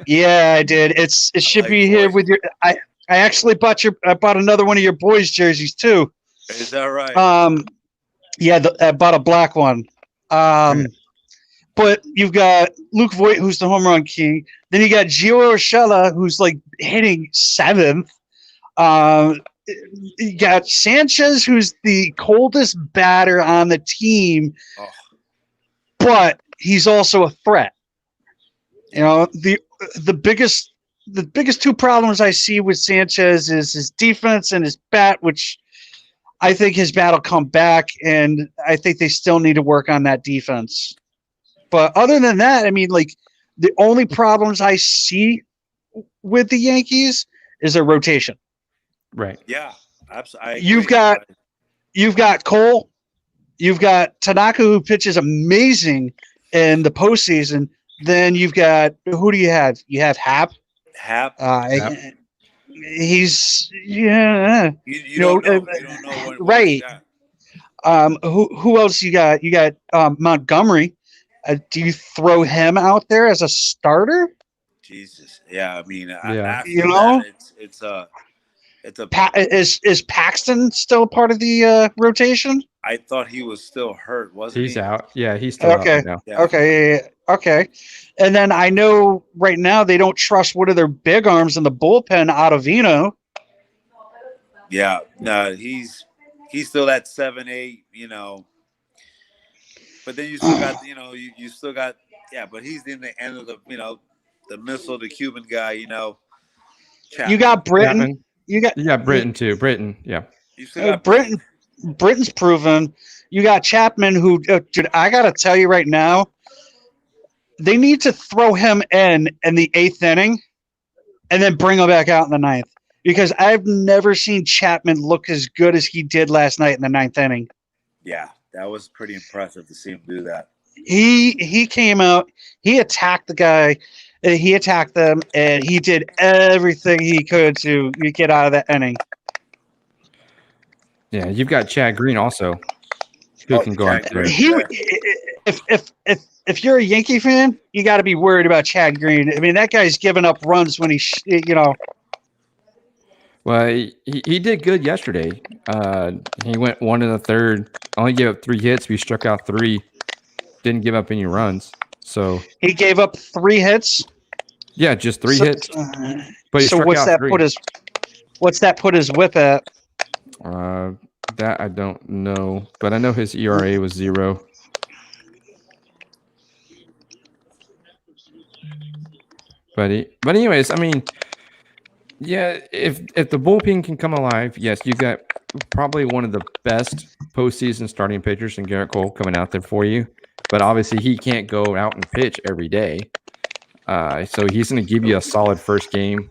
Yeah, I did. It should be here with your. I actually bought another one of your boys' jerseys too. Is that right? Yeah, I bought a black one. But you've got Luke Voigt, who's the home run king. Then you got Gio Urshela, who's like hitting 7th. You got Sanchez, who's the coldest batter on the team, but he's also a threat. The biggest 2 problems I see with Sanchez is his defense and his bat, which I think his bat will come back, and I think they still need to work on that defense. But other than that, I mean, like, the only problems I see with the Yankees is their rotation. Right. Yeah, absolutely. You've got Cole, you've got Tanaka, who pitches amazing in the postseason. Then you've got, who do you have? You have Happ. He's You don't know what right. Who else you got? You got Montgomery. Do you throw him out there as a starter? Jesus, yeah. I mean, that, is Paxton still part of the rotation? I thought he was still hurt, wasn't he? He's out. Yeah, he's still out now. Yeah. Okay. And then I know right now they don't trust one of their big arms in the bullpen, Ottavino. Yeah, no, he's still at 7-8, but then you still got, you still got, yeah, but he's in the end of the missile, the Cuban guy, You Chapman. got Britain. Chapman. You got You got Britain too. Britain, yeah. You still got Britain. Britain. Britain's proven. You got Chapman, who, dude, I gotta tell you right now, they need to throw him in the 8th inning, and then bring him back out in the 9th, because I've never seen Chapman look as good as he did last night in the 9th inning. Yeah, that was pretty impressive to see him do that. He came out, he attacked the guy, he attacked them, and he did everything he could to get out of that inning. Yeah, you've got Chad Green also, who can go out there. If you're a Yankee fan, you got to be worried about Chad Green. I mean, that guy's giving up runs when Well, he did good yesterday. He went 1 in the 3rd, only gave up 3 hits. We struck out 3, didn't give up any runs. So he gave up 3 hits. Yeah, just 3 hits. But he struck out 3. What's that put his whip at? That I don't know, but I know his ERA was 0. But anyways, I mean, yeah, if the bullpen can come alive, yes, you got probably one of the best postseason starting pitchers in Garrett Cole coming out there for you. But obviously, he can't go out and pitch every day. So he's going to give you a solid first game.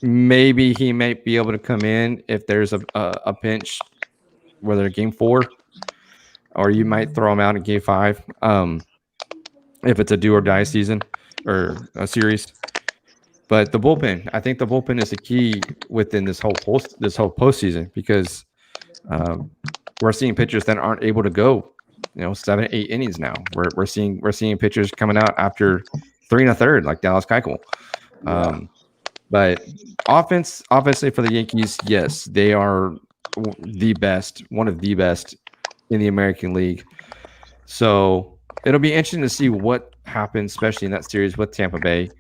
Maybe he might be able to come in if there's a pinch, whether game 4, or you might throw him out in game 5. If it's a do or die season or a series. But the bullpen, I think the bullpen is the key within this whole postseason, because we're seeing pitchers that aren't able to go, 7, 8 innings now. We're seeing pitchers coming out after 3 1/3, like Dallas Keuchel. But offensively for the Yankees, yes, they are one of the best in the American League. So it'll be interesting to see what happens, especially in that series with Tampa Bay,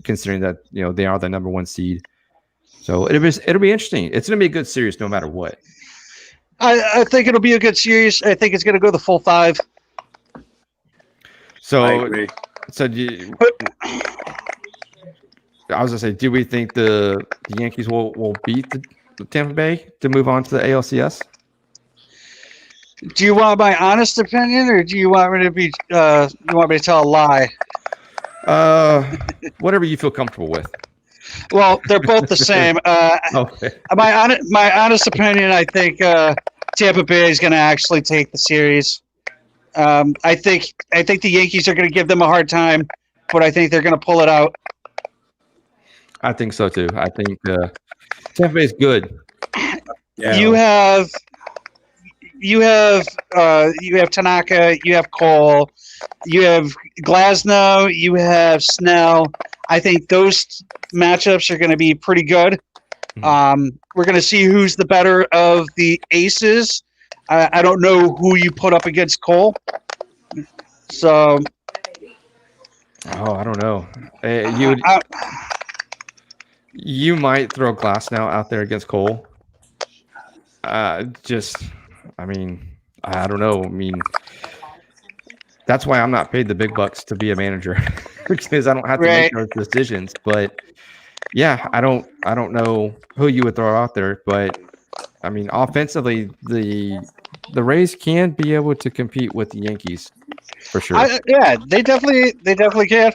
considering that they are the number 1 seed. So it'll be interesting. It's going to be a good series no matter what. I think it'll be a good series. I think it's going to go the full 5. So I agree. I was going to say, do we think the Yankees will beat the Tampa Bay to move on to the ALCS? Do you want my honest opinion, or do you want me to be? You want me to tell a lie? Whatever you feel comfortable with. Well, they're both the same. Okay. My honest opinion, I think Tampa Bay is going to actually take the series. I think the Yankees are going to give them a hard time, but I think they're going to pull it out. I think so too. I think Tampa Bay is good. Yeah. You have Tanaka, you have Cole, you have Glasnow, you have Snell. I think those matchups are going to be pretty good. Mm-hmm. We're going to see who's the better of the aces. I don't know who you put up against Cole. So, I don't know. You might throw Glasnow out there against Cole. I don't know. I mean, that's why I'm not paid the big bucks to be a manager, because I don't have to make those decisions. But yeah, I don't know who you would throw out there. But I mean, offensively, the Rays can be able to compete with the Yankees for sure. Yeah, they definitely can.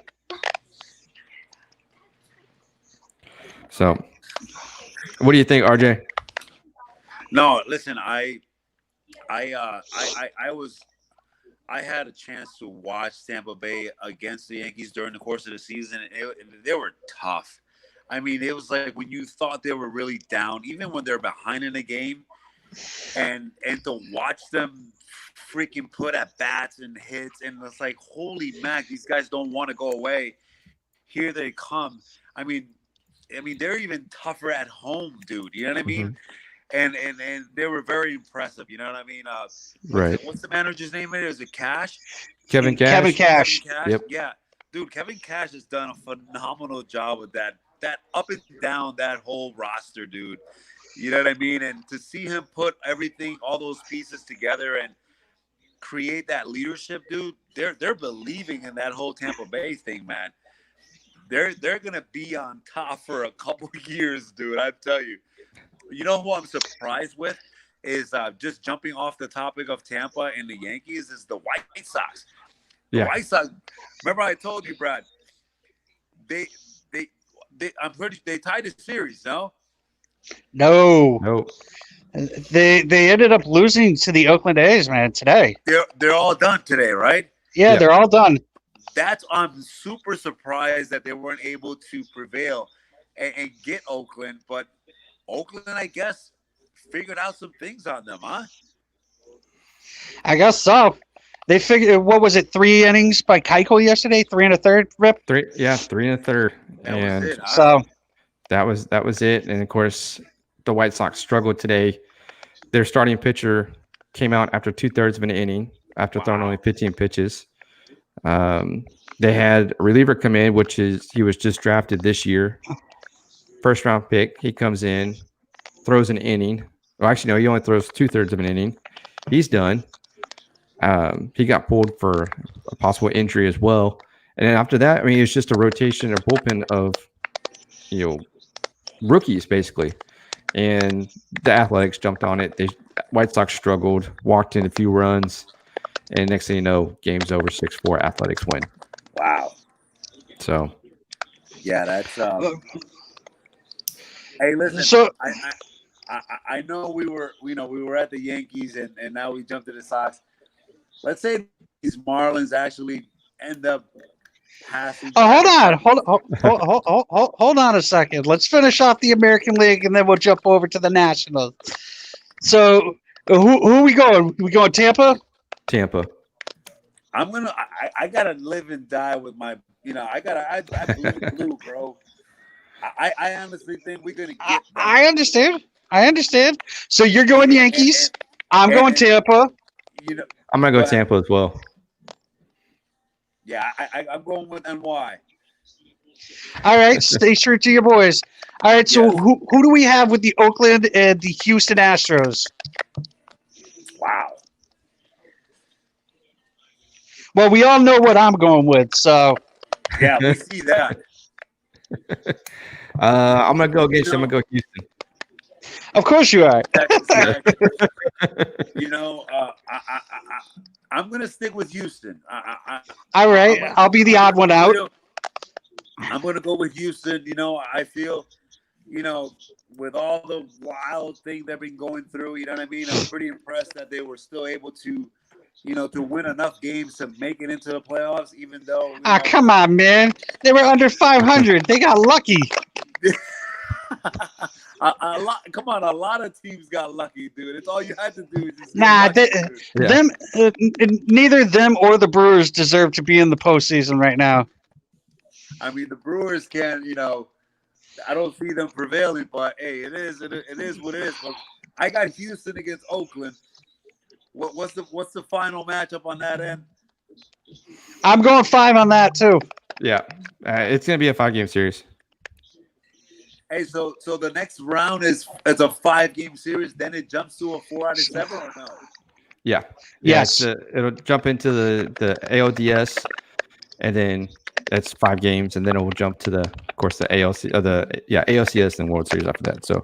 So, what do you think, RJ? No, listen, I had a chance to watch Tampa Bay against the Yankees during the course of the season, and they were tough. I mean, it was like when you thought they were really down, even when they're behind in the game, and to watch them freaking put at bats and hits, and it's like, holy mac, these guys don't want to go away. Here they come. I mean, they're even tougher at home, dude. You know what I mean? Mm-hmm. And they were very impressive. You know what I mean? Right. What's the manager's name? Is it Cash? Kevin Cash. Kevin Cash. Yep. Yeah, dude. Kevin Cash has done a phenomenal job with that up and down that whole roster, dude. You know what I mean? And to see him put everything, all those pieces together and create that leadership, dude, they're believing in that whole Tampa Bay thing, man. They're gonna be on top for a couple years, dude. I tell you. You know who I'm surprised with is just jumping off the topic of Tampa and the Yankees is the White Sox. The White Sox. Remember I told you, Brad. They I'm pretty. They tied the series, no? No. They ended up losing to the Oakland A's, man, today. They're all done today, right? Yeah, they're all done. I'm super surprised that they weren't able to prevail and get Oakland, but Oakland, I guess, figured out some things on them, huh? I guess so. They figured, what was it, 3 innings by Keuchel yesterday? 3 1/3, Rip? 3 1/3. And was it, huh? So that was it. And of course, the White Sox struggled today. Their starting pitcher came out after 2/3 of an inning after throwing only 15 pitches. They had a reliever come in, he was just drafted this year. First round pick. He comes in, throws an inning. Well, actually, no, he only throws 2/3 of an inning. He's done. He got pulled for a possible injury as well. And then after that, I mean, it's just a rotation or bullpen of, rookies basically. And the Athletics jumped on it. White Sox struggled, walked in a few runs, and next thing you know, game's over, 6-4. Athletics win. Wow. So, yeah, that's. Hey, listen. So- I know we were at the Yankees and now we jumped to the Sox. Let's say these Marlins actually end up passing. Oh, hold on a second. Let's finish off the American League and then we'll jump over to the National. So, who are we going? We going Tampa? Tampa. I gotta live and die with my. I blue, bro. I honestly think we're gonna get. I understand. So you're going Yankees. I'm going Tampa. I'm gonna go Tampa as well. Yeah, I'm going with NY. All right, stay true to your boys. All right, so who do we have with the Oakland and the Houston Astros? Wow. Well, we all know what I'm going with, so. Yeah, we see that. I'm gonna go against. I'm gonna go Houston. Of course you are. I'm gonna stick with Houston. All right, I'll be the odd one out. I'm gonna go with Houston. I feel, with all the wild thing they've been going through, you know what I mean? I'm pretty impressed that they were still able to, to win enough games to make it into the playoffs, even though. Come on, man. They were under 500. They got lucky. A lot of teams got lucky, dude. It's all you had to do. Is just neither them or the Brewers deserve to be in the postseason right now. I mean, the Brewers can, I don't see them prevailing, but hey, it is what it is. But I got Houston against Oakland. What's the final matchup on that end? I'm going 5 on that too. Yeah, it's gonna be a 5-game series. Hey, so the next round is a 5-game series. Then it jumps to a 4 out of 7 or no? Yeah. Yes. It'll jump into the ALDS, and then that's 5 games, and then it will jump to the ALC, ALCS and World Series after that. So.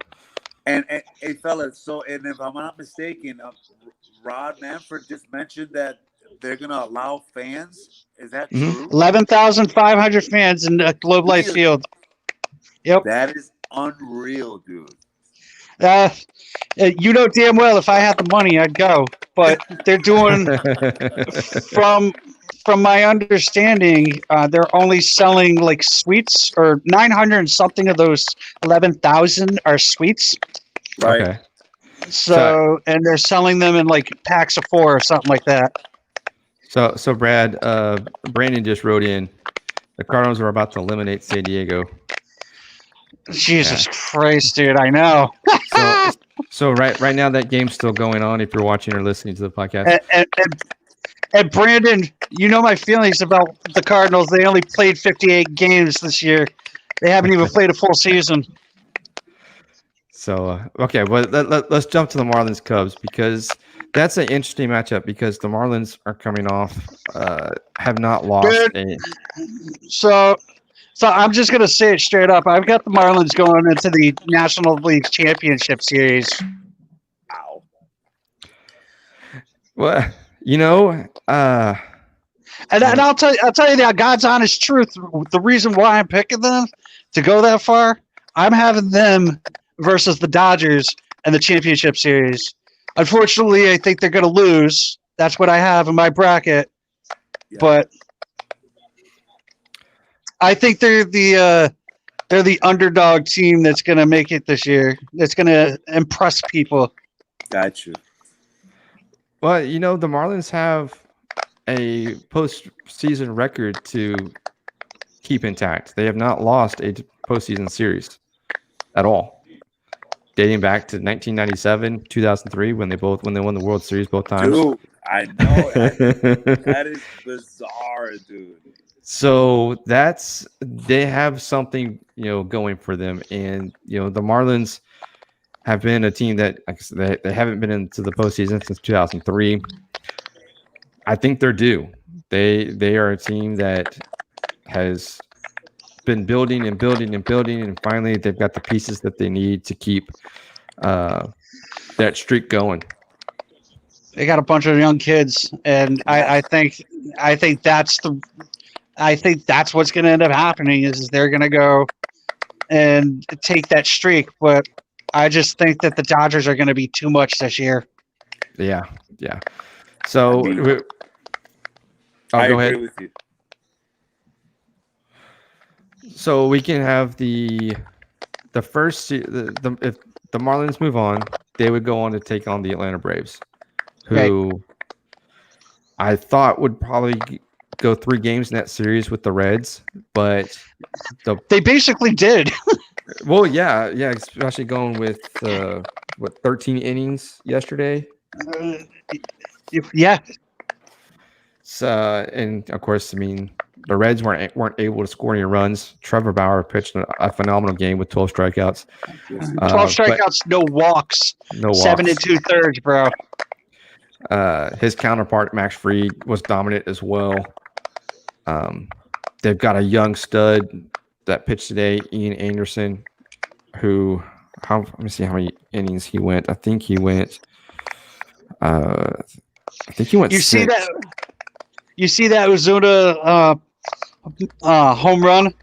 And hey, fellas. So, and if I'm not mistaken, Rod Manfred just mentioned that they're gonna allow fans. Is that true? 11,500 fans in Globe Life Field. Yep. That is unreal, dude. You know damn well if I had the money, I'd go. But they're doing, from my understanding, they're only selling like suites, or 900 and something of those 11,000 are suites. Right. Okay. So, and they're selling them in like packs of 4 or something like that. So Brad, Brandon just wrote in, the Cardinals are about to eliminate San Diego. Jesus Christ, dude! I know. So right now that game's still going on. If you're watching or listening to the podcast, and Brandon, you know my feelings about the Cardinals. They only played 58 games this year. They haven't even played a full season. So okay, well let's jump to the Marlins Cubs because that's an interesting matchup because the Marlins are coming off have not lost Dude, a so I'm just gonna say it straight up. I've got the Marlins going into the National League Championship Series. Ow. well, you know, And I'll tell you the God's honest truth. The reason why I'm picking them to go that far, I'm having them versus the Dodgers in the championship series. Unfortunately, I think they're going to lose. That's what I have in my bracket. Yeah. But I think they're the underdog team that's going to make it this year. That's going to impress people. Got you. well, you know, the Marlins have a postseason record to keep intact. They have not lost a postseason series at all, dating back to 1997, 2003 when they won the World Series both times. Dude, I know. That is bizarre, dude. So they have something, you know, going for them, and you know the Marlins have been a team that like I said, they haven't been into the postseason since 2003. I think they're due. They are a team that has been building and building and building, and finally they've got the pieces that they need to keep that streak going. They got a bunch of young kids, and I think that's what's going to end up happening is they're going to go and take that streak. But I just think that the Dodgers are going to be too much this year. Yeah. So, I mean, go ahead. Agree with you. So we can have the first if the Marlins move on, they would go on to take on the Atlanta Braves, who I thought would probably go 3 games in that series with the Reds, but They basically did. well, yeah, especially going with 13 innings yesterday. Yeah. So, and of course, I mean, the Reds weren't able to score any runs. Trevor Bauer pitched a phenomenal game with 12 strikeouts. 12 strikeouts, no walks. No walks. 7 2/3, bro. His counterpart, Max Fried, was dominant as well. They've got a young stud that pitched today, Ian Anderson, who, let me see how many innings he went. I think he went You 6. see that Ozuna home run?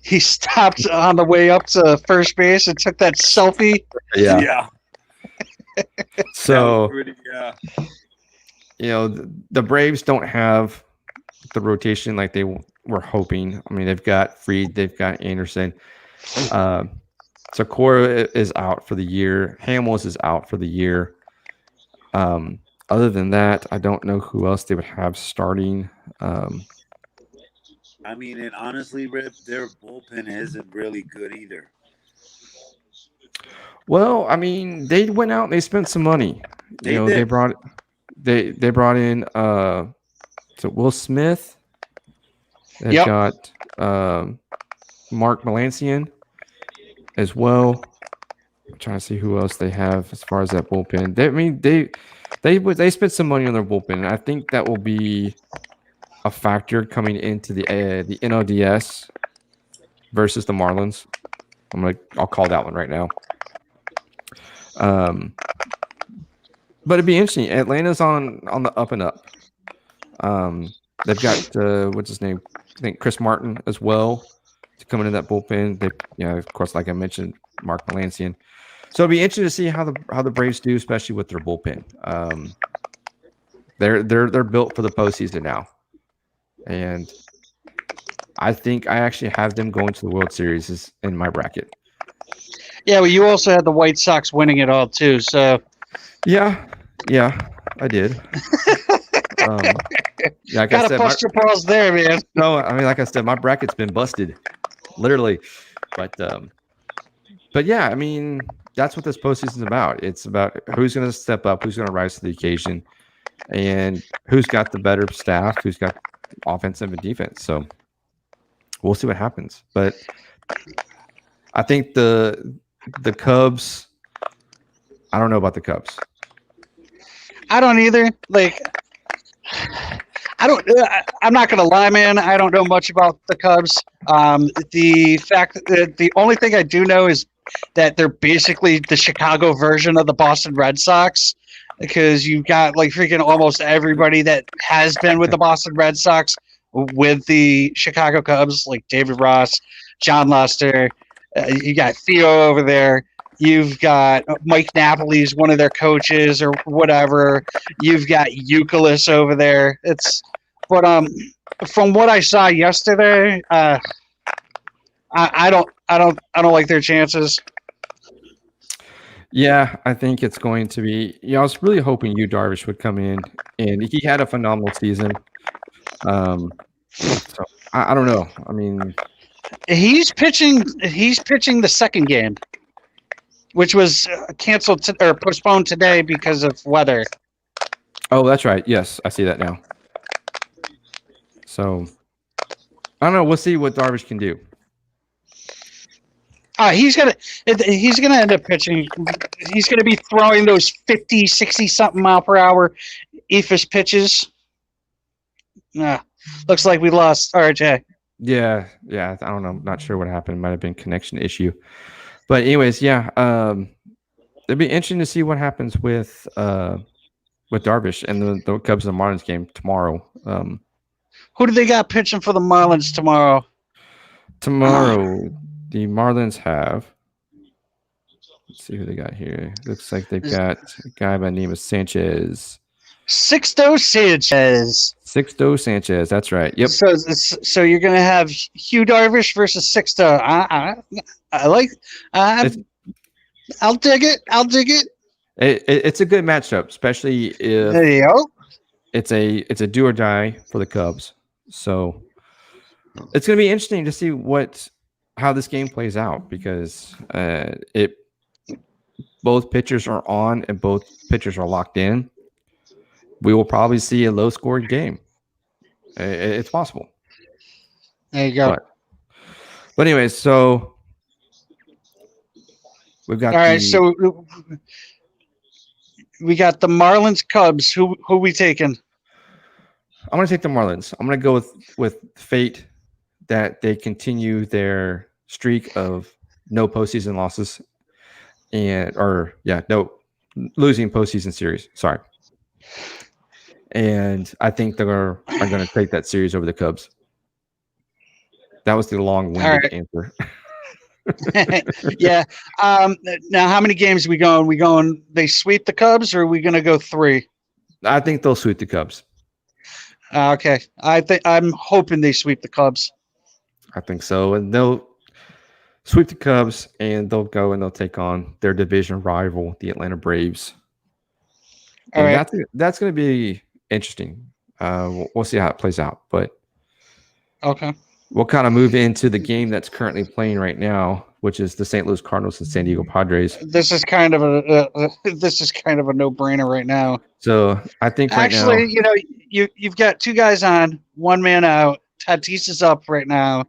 He stopped on the way up to first base and took that selfie. Yeah. So, you know, the Braves don't have the rotation like they were hoping. I mean, they've got Fried, they've got Anderson. Sakura is out for the year. Hamels is out for the year. Other than that, I don't know who else they would have starting. I mean, and honestly, Rip, their bullpen isn't really good either. Well, I mean, they went out and they spent some money. They brought in Will Smith. They've got Mark Melancian as well. I'm trying to see who else they have as far as that bullpen. They spent some money on their bullpen, and I think that will be a factor coming into the NLDS versus the Marlins. I'll call that one right now. But it'd be interesting. Atlanta's on the up and up. They've got what's his name? I think Chris Martin as well to come into that bullpen. Of course, like I mentioned, Mark Melancian. So it'll be interesting to see how the Braves do, especially with their bullpen. They're built for the postseason now, and I think I actually have them going to the World Series in my bracket. Yeah, well, you also had the White Sox winning it all too. So yeah, I did. Like gotta bust your balls there, man. No, I mean, like I said, my bracket's been busted, literally. But yeah, I mean, that's what this postseason's about. It's about who's going to step up, who's going to rise to the occasion, and who's got the better staff, who's got offensive and defense. So we'll see what happens. But I think the Cubs I don't know about the Cubs. I don't either. Like, I don't. I'm not gonna lie, man. I don't know much about the Cubs. The fact that the only thing I do know is that they're basically the Chicago version of the Boston Red Sox, because you've got like freaking almost everybody that has been with the Boston Red Sox with the Chicago Cubs, like David Ross, John Lester. You got Theo over there. You've got Mike Napoli's one of their coaches or whatever. You've got Euclid over there. But from what I saw yesterday, I don't like their chances. Yeah, I think it's going to be. I was really hoping Yu Darvish would come in, and he had a phenomenal season. So I don't know. I mean, he's pitching the second game, which was canceled or postponed today because of weather. oh, that's right. Yes, I see that now. So I don't know. We'll see what Darvish can do. He's gonna end up pitching. He's gonna be throwing those 50, 60 something mile per hour eephus pitches. Looks like we lost RJ. Yeah. I don't know. Not sure what happened. Might have been connection issue. But anyways, yeah. It'd be interesting to see what happens with Darvish and the Cubs and the Marlins game tomorrow. Who do they got pitching for the Marlins tomorrow? Tomorrow, the Marlins have. Let's see who they got here. Looks like they've got a guy by the name of Sanchez. Sixto Sanchez. That's right. Yep. So you're gonna have Hugh Darvish versus Sixto. I like. I'll dig it. It's a good matchup, especially if there you go. It's a do or die for the Cubs. So it's going to be interesting to see how this game plays out, because both pitchers are on and both pitchers are locked in. We will probably see a low-scoring game. It's possible. There you go. But anyways, so we've got. All right, so we got the Marlins Cubs. Who we taking? I'm going to take the Marlins. I'm going to go with fate that they continue their streak of no postseason losses no losing postseason series. Sorry. And I think they're going to take that series over the Cubs. That was the long-winded answer. Yeah. Now, how many games are we going? They sweep the Cubs, or are we going to go 3? I think they'll sweep the Cubs. Okay. I'm hoping they sweep the Cubs. I think so. And they'll sweep the Cubs, and they'll go and they'll take on their division rival, the Atlanta Braves. And that's going to be interesting. We'll see how it plays out. But okay. We'll kind of move into the game that's currently playing right now, which is the St. Louis Cardinals and San Diego Padres. This is kind of a no-brainer right now. So I think now, you've got 2 guys on, 1 man out. Tatis is up right now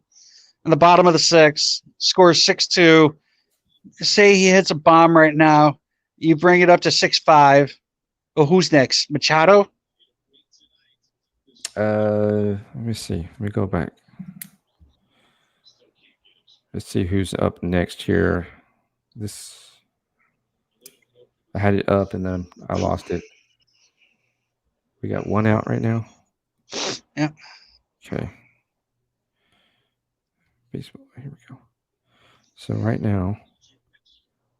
in the bottom of the 6th, scores 6-2. Say he hits a bomb right now, you bring it up to 6-5. Oh, who's next? Machado? Let me see. Let me go back. Let's see who's up next here. I had it up and then I lost it. We got 1 out right now. Yeah. Okay. Baseball. Here we go. So right now,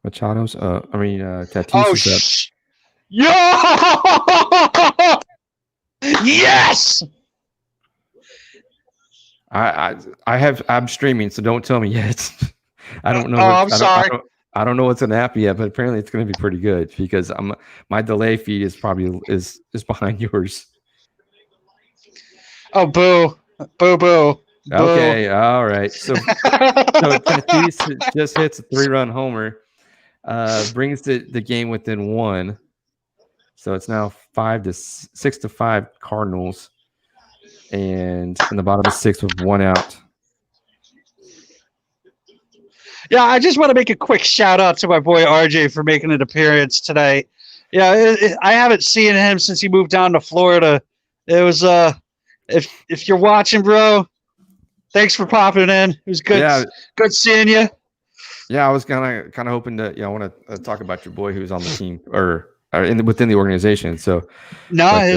Machado's up. Tatis is up. Yo! Yes! I'm streaming, so don't tell me yet. I don't know. I'm sorry. I don't know what's an app yet, but apparently it's going to be pretty good, because my delay feed is probably is behind yours. Oh, boo. Okay, all right. So Tatis just hits a 3-run homer, brings the game within 1. So it's now 6-5 Cardinals, and in the bottom of 6 with 1 out. Yeah, I just want to make a quick shout out to my boy RJ for making an appearance tonight. Yeah, I haven't seen him since he moved down to Florida. It was if you're watching, bro, thanks for popping in. It was Yeah, good seeing you. yeah. I was kind of hoping to, I want to talk about your boy who's on the team or within the organization. So, No, but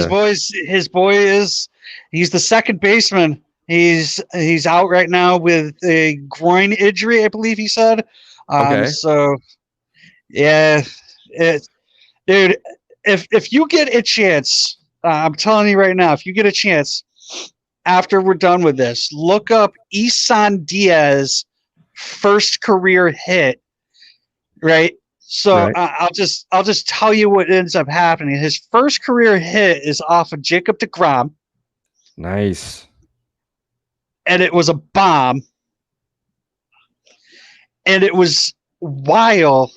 his boy is he's the second baseman. He's out right now with a groin injury, I believe he said. okay, So yeah, it, dude, if you get a chance, I'm telling you right now, if you get a chance after we're done with this, look up Isan Diaz first career hit. Right. So right, I'll just tell you what ends up happening. His first career hit is off of Jacob deGrom, nice. and it was a bomb, and it was while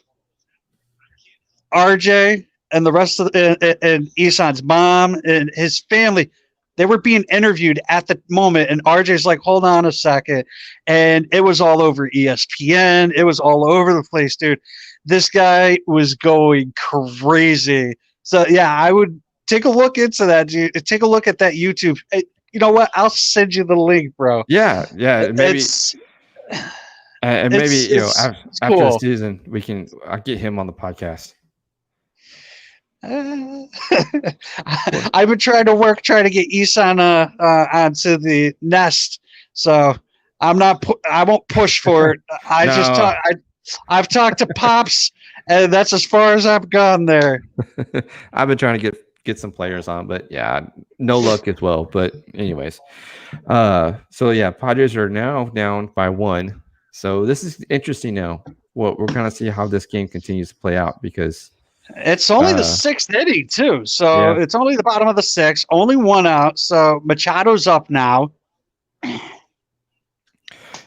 RJ and the rest of and Isan's mom and his family, they were being interviewed at the moment, and RJ's like, "Hold on a second," and it was all over ESPN. It was all over the place, dude. This guy was going crazy. So yeah, I would take a look into that, dude. Take a look at that YouTube. You know what? I'll send you the link, bro. Yeah, yeah. Maybe It's and maybe it's after the cool. season I'll get him on the podcast. I've been trying to get Isan onto the nest, so I won't push for it. I just No, talk. I've talked to Pops, and that's as far as I've gone there. I've been trying to get some players on, but yeah, no luck as well. But anyways, so yeah, Padres are now down by 1. So this is interesting now. Well, we're kind of see how this game continues to play out because It's only the uh, sixth inning too, so yeah, it's only the bottom of the sixth. Only one out, so Machado's up now.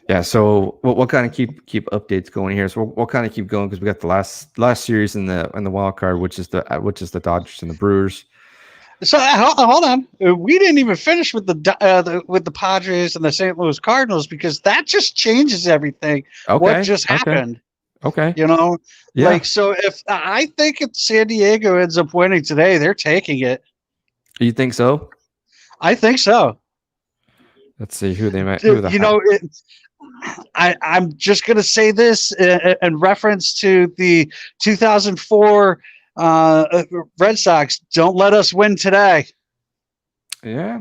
yeah. So we'll kind of keep updates going here. So we'll kind of keep going because we got the last series in the wild card, which is the Dodgers and the Brewers. So hold on, we didn't even finish with the Padres and the St. Louis Cardinals because that just changes everything. What Okay, just okay, happened? okay. You know, Yeah, so if I think if San Diego ends up winning today, they're taking it. you think so? I think so. Let's see who they might who the You know, I'm just going to say this in reference to the 2004 Red Sox. Don't let us win today. yeah.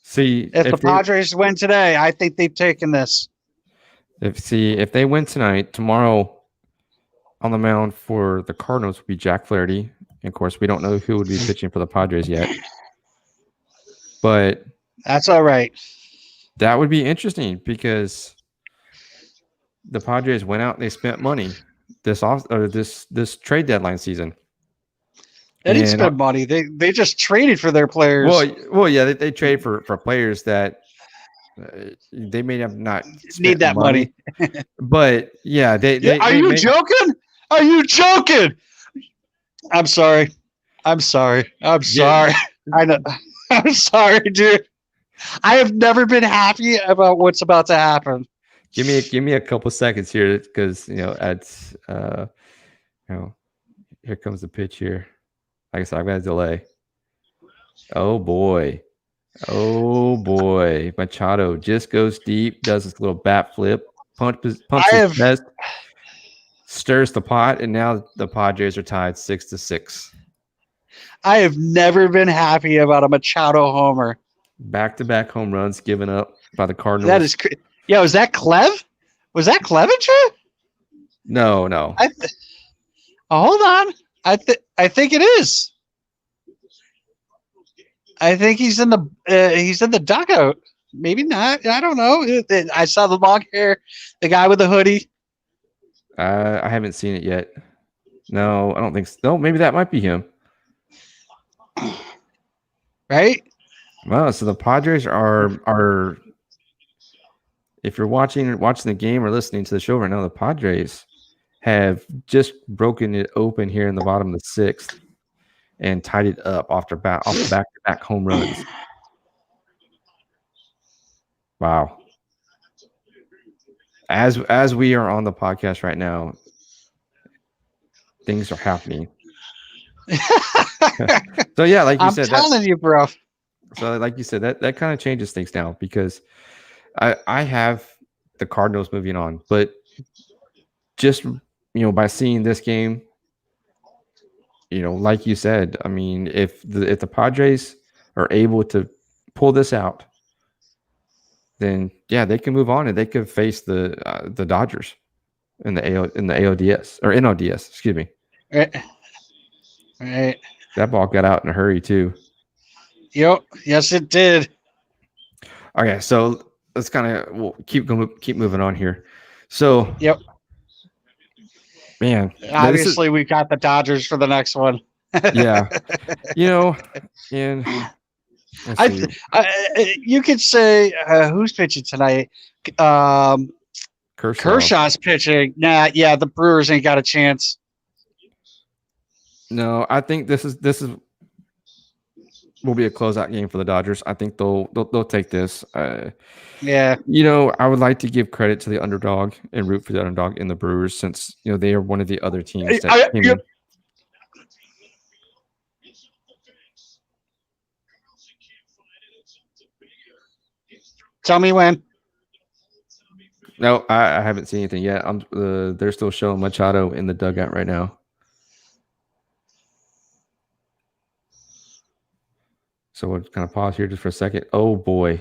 See If the Padres win today, I think they've taken this. if they win tonight, tomorrow on the mound for the Cardinals would be Jack Flaherty. And of course, we don't know who would be pitching for the Padres yet, but That's all right. that would be interesting because the Padres went out and they spent money this trade deadline season. They didn't And spend money. They just traded for their players. well, yeah, they trade for players that they may have not Need that money. but yeah, Are you joking? Are you joking? I'm sorry. I'm sorry. I'm sorry. I know. I'm sorry, dude. I have never been happy about what's about to happen. Give me a couple seconds here because it's here comes the pitch here. Like I said, I've got a delay. Oh boy. Machado just goes deep, does this little bat flip, pumps his chest, stirs the pot, and now the Padres are tied 6-6. I have never been happy about a Machado homer. Back-to-back home runs given up by the Cardinals. That is, was that Clev? Was that Clevenger? No. Hold on. I think it is. I think he's in the dugout. Maybe not. I don't know. I saw the long hair, the guy with the hoodie. I haven't seen it yet. No, I don't think so. No, maybe that might be him. Right? Well, so the Padres are if you're watching the game or listening to the show right now, the Padres have just broken it open here in the bottom of the 6th and tied it up off the back-to-back home runs. Wow. as we are on the podcast right now, things are happening. So yeah, like you I'm said, telling you, bro. that kind of changes things now because I have the Cardinals moving on, but just by seeing this game, like you said, I mean, if the Padres are able to pull this out, then yeah, they can move on and they could face the Dodgers in the AODS or NODS, excuse me. Right. Right. That ball got out in a hurry too. Yep. Yes, it did. Okay, so let's kind of keep moving on here. So Yep. man, Obviously, we've got the Dodgers for the next one. yeah, and let's see. You could say who's pitching tonight? Kershaw's pitching. Nah, yeah, the Brewers ain't got a chance. No, I think this will be a closeout game for the Dodgers. I think they'll take this. Yeah. I would like to give credit to the underdog and root for the underdog in the Brewers since they are one of the other teams that came in. Tell me when. No, I haven't seen anything yet. They're still showing Machado in the dugout right now. So we'll kind of pause here just for a second. Oh boy!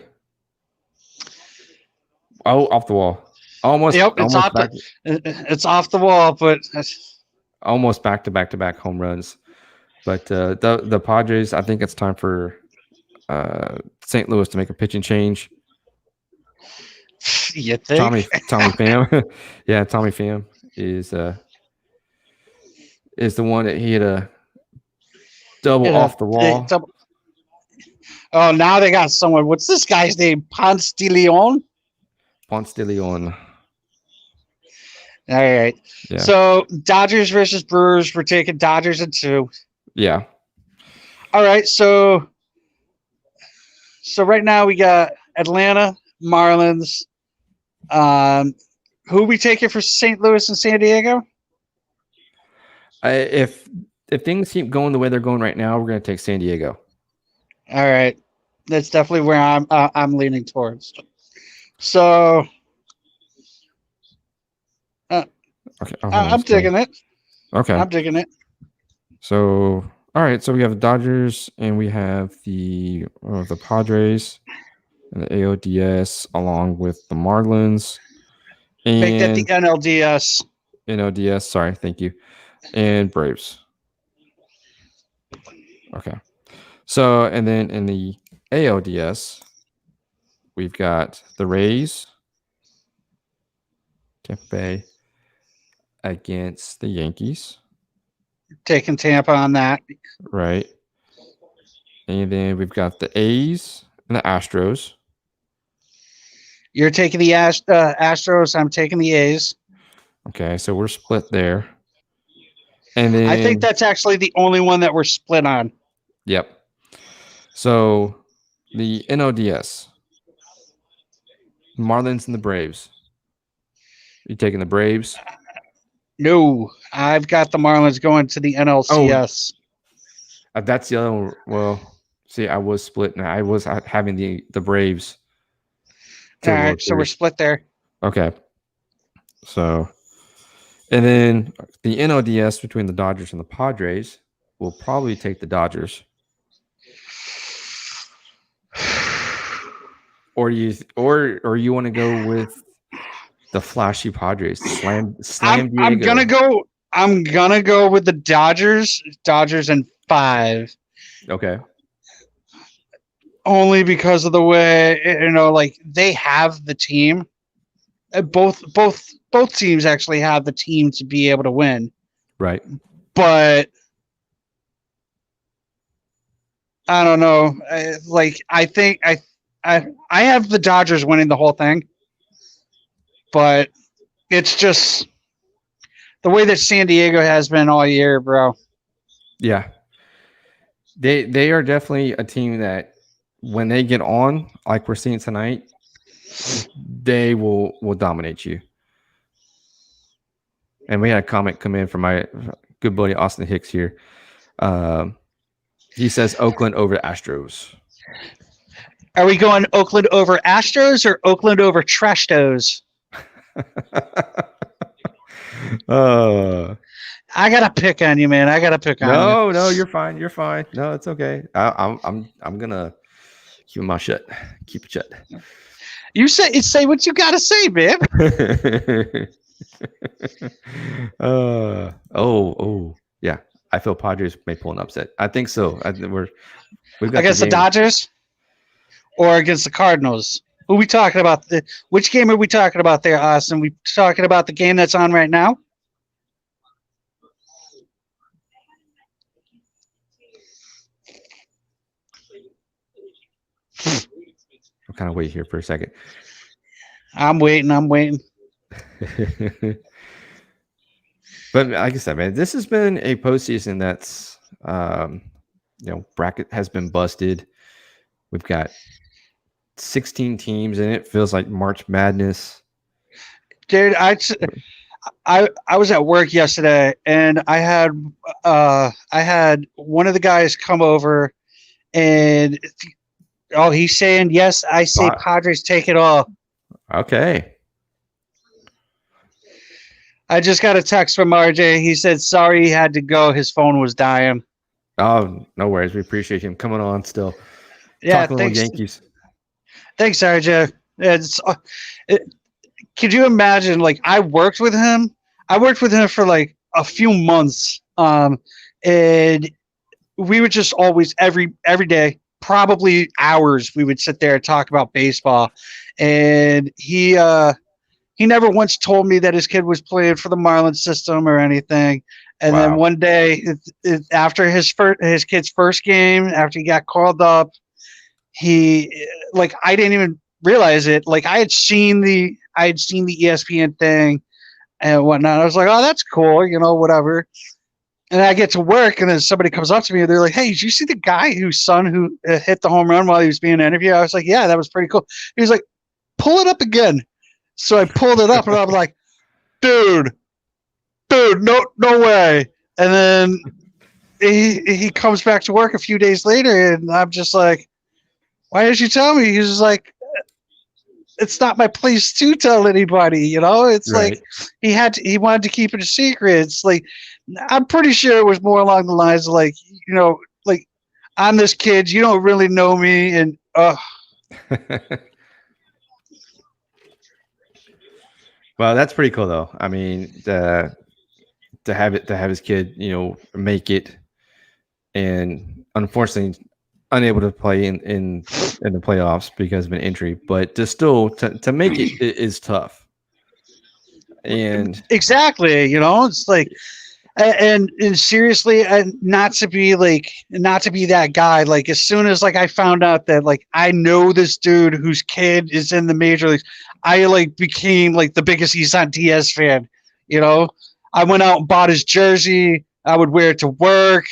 Oh, off the wall. Almost. Yep, it's off the wall, but almost back to back home runs. But the Padres, I think it's time for St. Louis to make a pitching change. You think? Tommy Pham, yeah, Tommy Pham is the one that he had a double off the wall. Oh, now they got someone. What's this guy's name? Ponce de Leon. All right. Yeah. So Dodgers versus Brewers. We're taking Dodgers in 2. Yeah. All right. So right now we got Atlanta, Marlins. Who we taking for St. Louis and San Diego? If things keep going the way they're going right now, we're going to take San Diego. All right, that's definitely where I'm leaning towards. So, okay, I'm digging it. Okay, I'm digging it. So, all right, so we have the Dodgers and we have the Padres and the AODS along with the Marlins. And make that the NLDS. NLDS, sorry, thank you. And Braves. Okay. So, and then in the AODS, we've got the Rays, Tampa Bay against the Yankees. Taking Tampa on that. Right. And then we've got the A's and the Astros. You're taking the Astros. I'm taking the A's. Okay, so we're split there. And then I think that's actually the only one that we're split on. Yep. So the NODS, Marlins and the Braves. You taking the Braves? No, I've got the Marlins going to the NLCS. Oh, that's the other one. Well, see, I was split now. I was having the Braves. All right, so we're split there. Okay. So, and then the NODS between the Dodgers and the Padres will probably take the Dodgers. Or you want to go with the flashy Padres? Slam Diego. I'm gonna go with the Dodgers. Dodgers in 5. Okay. Only because of the way like they have the team. Both teams actually have the team to be able to win. Right. But I don't know. I think I have the Dodgers winning the whole thing, but it's just the way that San Diego has been all year, bro. Yeah, they are definitely a team that when they get on, like we're seeing tonight, they will dominate you. And we had a comment come in from my good buddy Austin Hicks here. He says Oakland over Astros. Are we going Oakland over Astros or Oakland over Trashtos? I gotta pick on you, man. I gotta pick on you. No, you're fine. You're fine. No, it's okay. I'm gonna keep my shut. Keep it shut. You say what you gotta say, man. Yeah. I feel Padres may pull an upset. I think so. We've got Against the Dodgers or against the Cardinals? Who are we talking about? Which game are we talking about there, Austin? We talking about the game that's on right now? I'll kind of wait here for a second. I'm waiting. But like I said, man, this has been a postseason that's, bracket has been busted. We've got 16 teams in it. Feels like March Madness. Dude, I was at work yesterday and I had one of the guys come over and he's saying yes. I say Padres take it all. Okay. I just got a text from RJ. He said sorry he had to go. His phone was dying. Oh, no worries. We appreciate him coming on still. Yeah, talking thanks. Yankees. Thanks, RJ. Could you imagine? Like I worked with him for like a few months, and we would just always every day, probably hours, we would sit there and talk about baseball. And he never once told me that his kid was playing for the Marlins system or anything. And then one day, after his kid's first game, after he got called up, I didn't even realize it. Like I had seen the ESPN thing and whatnot. I was like, oh, that's cool, whatever. And I get to work, and then somebody comes up to me, and they're like, hey, did you see the guy whose son who hit the home run while he was being interviewed? I was like, yeah, that was pretty cool. He was like, pull it up again. So I pulled it up, and I'm like, dude, no way. And then he comes back to work a few days later, and I'm just like, why didn't you tell me? He's just like, it's not my place to tell anybody, It's right. Like he wanted to keep it a secret. It's like, I'm pretty sure it was more along the lines of like, like I'm this kid, you don't really know me, and Well, that's pretty cool though. I mean, to have his kid, make it, and unfortunately unable to play in the playoffs because of an injury, but to make it is tough. And exactly, it's like, and seriously, not to be that guy. Like as soon as I found out that I know this dude whose kid is in the major leagues, I became the biggest Isan Diaz fan. I went out and bought his jersey. I would wear it to work.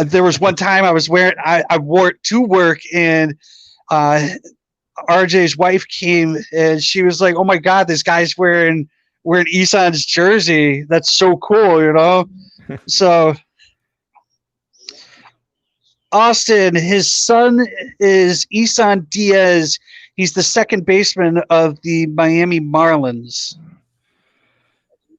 There was one time I wore it to work, and RJ's wife came and she was like, "Oh my God, this guy's wearing Isan's jersey. That's so cool," So Austin, his son is Isan Diaz. He's the second baseman of the Miami Marlins.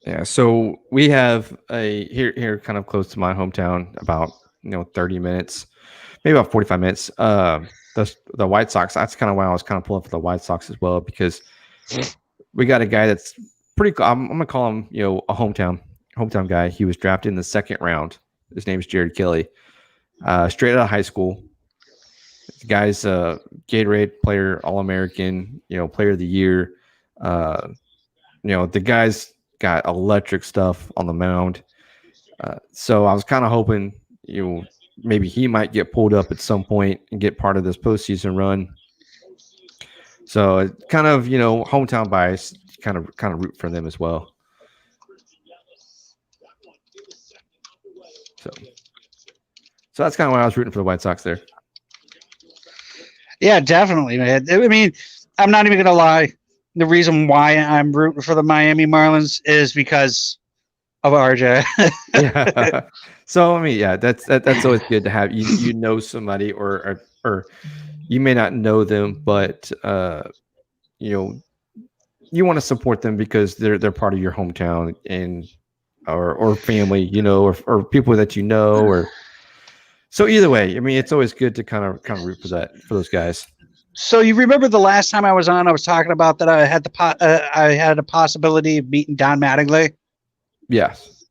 Yeah, so we have here kind of close to my hometown, about 30 minutes, maybe about 45 minutes. The White Sox. That's kind of why I was kind of pulling for the White Sox as well, because we got a guy that's pretty. I'm gonna call him a hometown guy. He was drafted in the second round. His name is Jared Kelly. Straight out of high school. The guy's Gatorade player, All-American, player of the year. The guy's got electric stuff on the mound. So I was kind of hoping, maybe he might get pulled up at some point and get part of this postseason run. So kind of, hometown bias, kind of root for them as well. So that's kind of why I was rooting for the White Sox there. Yeah, definitely, man. I mean, I'm not even going to lie. The reason why I'm rooting for the Miami Marlins is because of RJ. Yeah. So I mean, yeah, that's always good to have. You know somebody, or you may not know them, but you know you want to support them because they're part of your hometown and or family, or people that you know, or so either way. I mean, it's always good to kind of root for those guys. So you remember the last time I was on, I was talking about that I had I had a possibility of meeting Don Mattingly. Yes.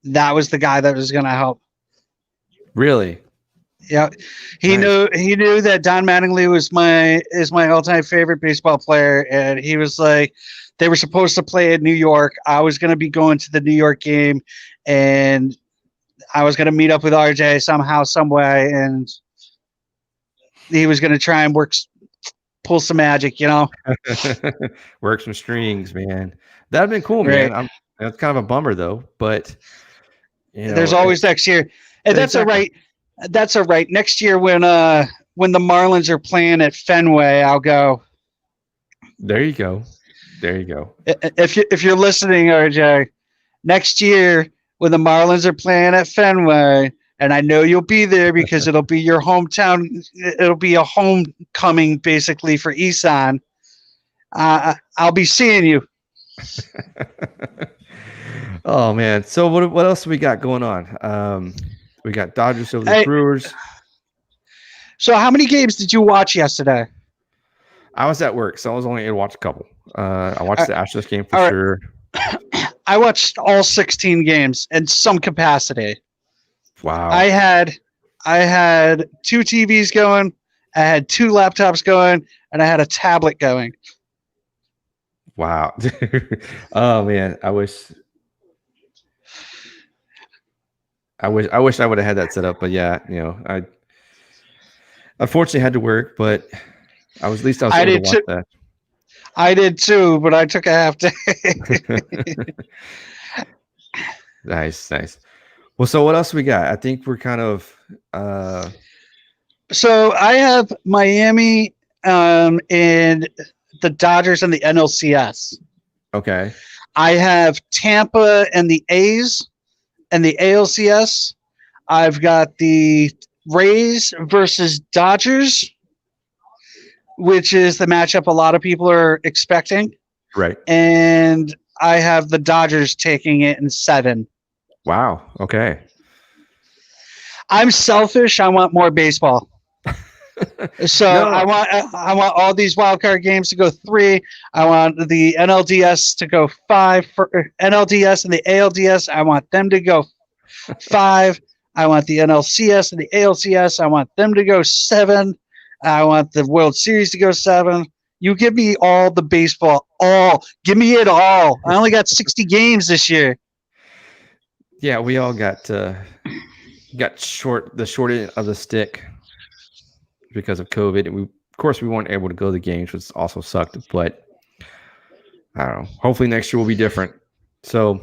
That was the guy that was going to help. Really? Yeah, Nice. he knew that Don Mattingly was my all time favorite baseball player, and he was like, they were supposed to play in New York. I was going to be going to the New York game, and I was going to meet up with RJ somehow, some way, and he was going to try and pull some magic, Work some strings, man. That'd been cool, Right. man. That's kind of a bummer though, but There's always next year, and that's exactly. all right. That's all right. Next year when the Marlins are playing at Fenway, I'll go. There you go. There you go. If you're listening, RJ, next year when the Marlins are playing at Fenway, and I know you'll be there because it'll be your hometown. It'll be a homecoming basically for Isan. I'll be seeing you. Oh man. So what else we got going on? We got Dodgers over the Hey, Brewers. so how many games did you watch yesterday? I was at work, so I was only able to watch a couple. I watched the Astros game for all right. sure. I watched all 16 games in some capacity. Wow. I had 2 TVs going, I had 2 laptops going, and I had a tablet going. Wow. Oh man, I wish I would have had that set up, but yeah, I unfortunately had to work, but I was able to watch that. I did too, but I took a half day. Nice. Well, so what else we got? I think we're kind of So I have Miami and the Dodgers and the NLCS. okay. I have Tampa and the A's and the ALCS. I've got the Rays versus Dodgers, which is the matchup a lot of people are expecting. Right. And I have the Dodgers taking it in 7. Wow. Okay. I'm selfish. I want more baseball. So No. I want all these wild card games to go 3. I want the NLDS to go 5 for NLDS and the ALDS. I want them to go 5. I want the NLCS and the ALCS. I want them to go 7. I want the World Series to go 7. You give me all the baseball. Give me it all. I only got 60 games this year. Yeah, we all got the short end of the stick because of COVID, and of course we weren't able to go to the games, which also sucked. But I don't know. Hopefully next year will be different. So,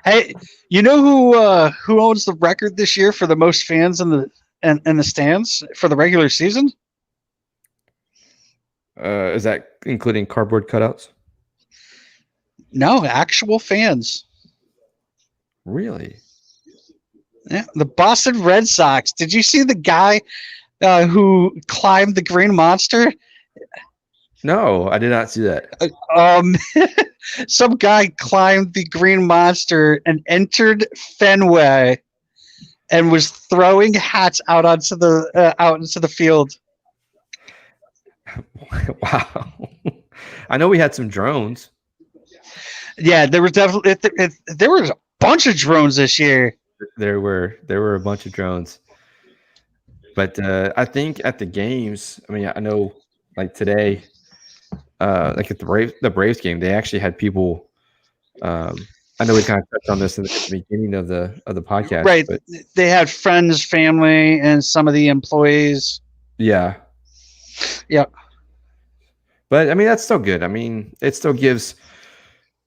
hey, you know who owns the record this year for the most fans in the stands for the regular season? Is that including cardboard cutouts? No, actual fans. Really? Yeah, the Boston Red Sox. Did you see the guy who climbed the Green Monster? No, I did not see that. Some guy climbed the Green Monster and entered Fenway and was throwing hats out into the field. Wow. I know we had some drones. Yeah, there was definitely there was a bunch of drones this year. There were a bunch of drones. But I think at the games, I mean, I know like today, like at the Braves game, they actually had people. I know we kind of touched on this at the beginning of the podcast, right? But they had friends, family, and some of the employees. Yeah. Yep. But I mean, that's still good. I mean, it still gives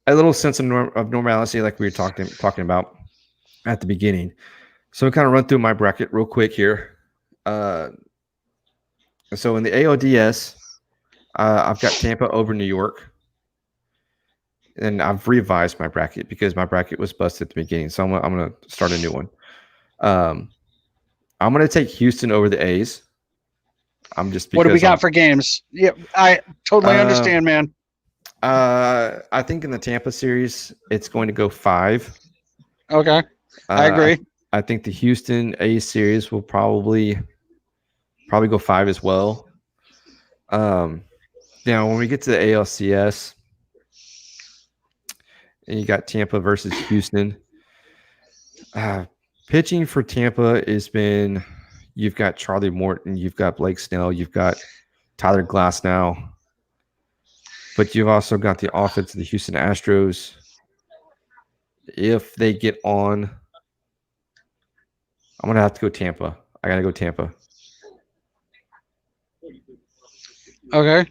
a little sense of normalcy, like we were talking about at the beginning. So we kind of run through my bracket real quick here. So in the AODS, I've got Tampa over New York. and I've revised my bracket because my bracket was busted at the beginning. So I'm gonna start a new one. I'm gonna take Houston over the A's. I'm just What do we because got for games? Yeah, I totally understand, man. I think in the Tampa series it's going to go 5. Okay, I agree. I think the Houston A's series will probably go 5 as well. Now when we get to the ALCS, and you got Tampa versus Houston. Pitching for Tampa has been, you've got Charlie Morton, you've got Blake Snell, you've got Tyler Glasnow, but you've also got the offense of the Houston Astros. If they get on, I'm gonna have to go Tampa. I gotta go Tampa. Okay.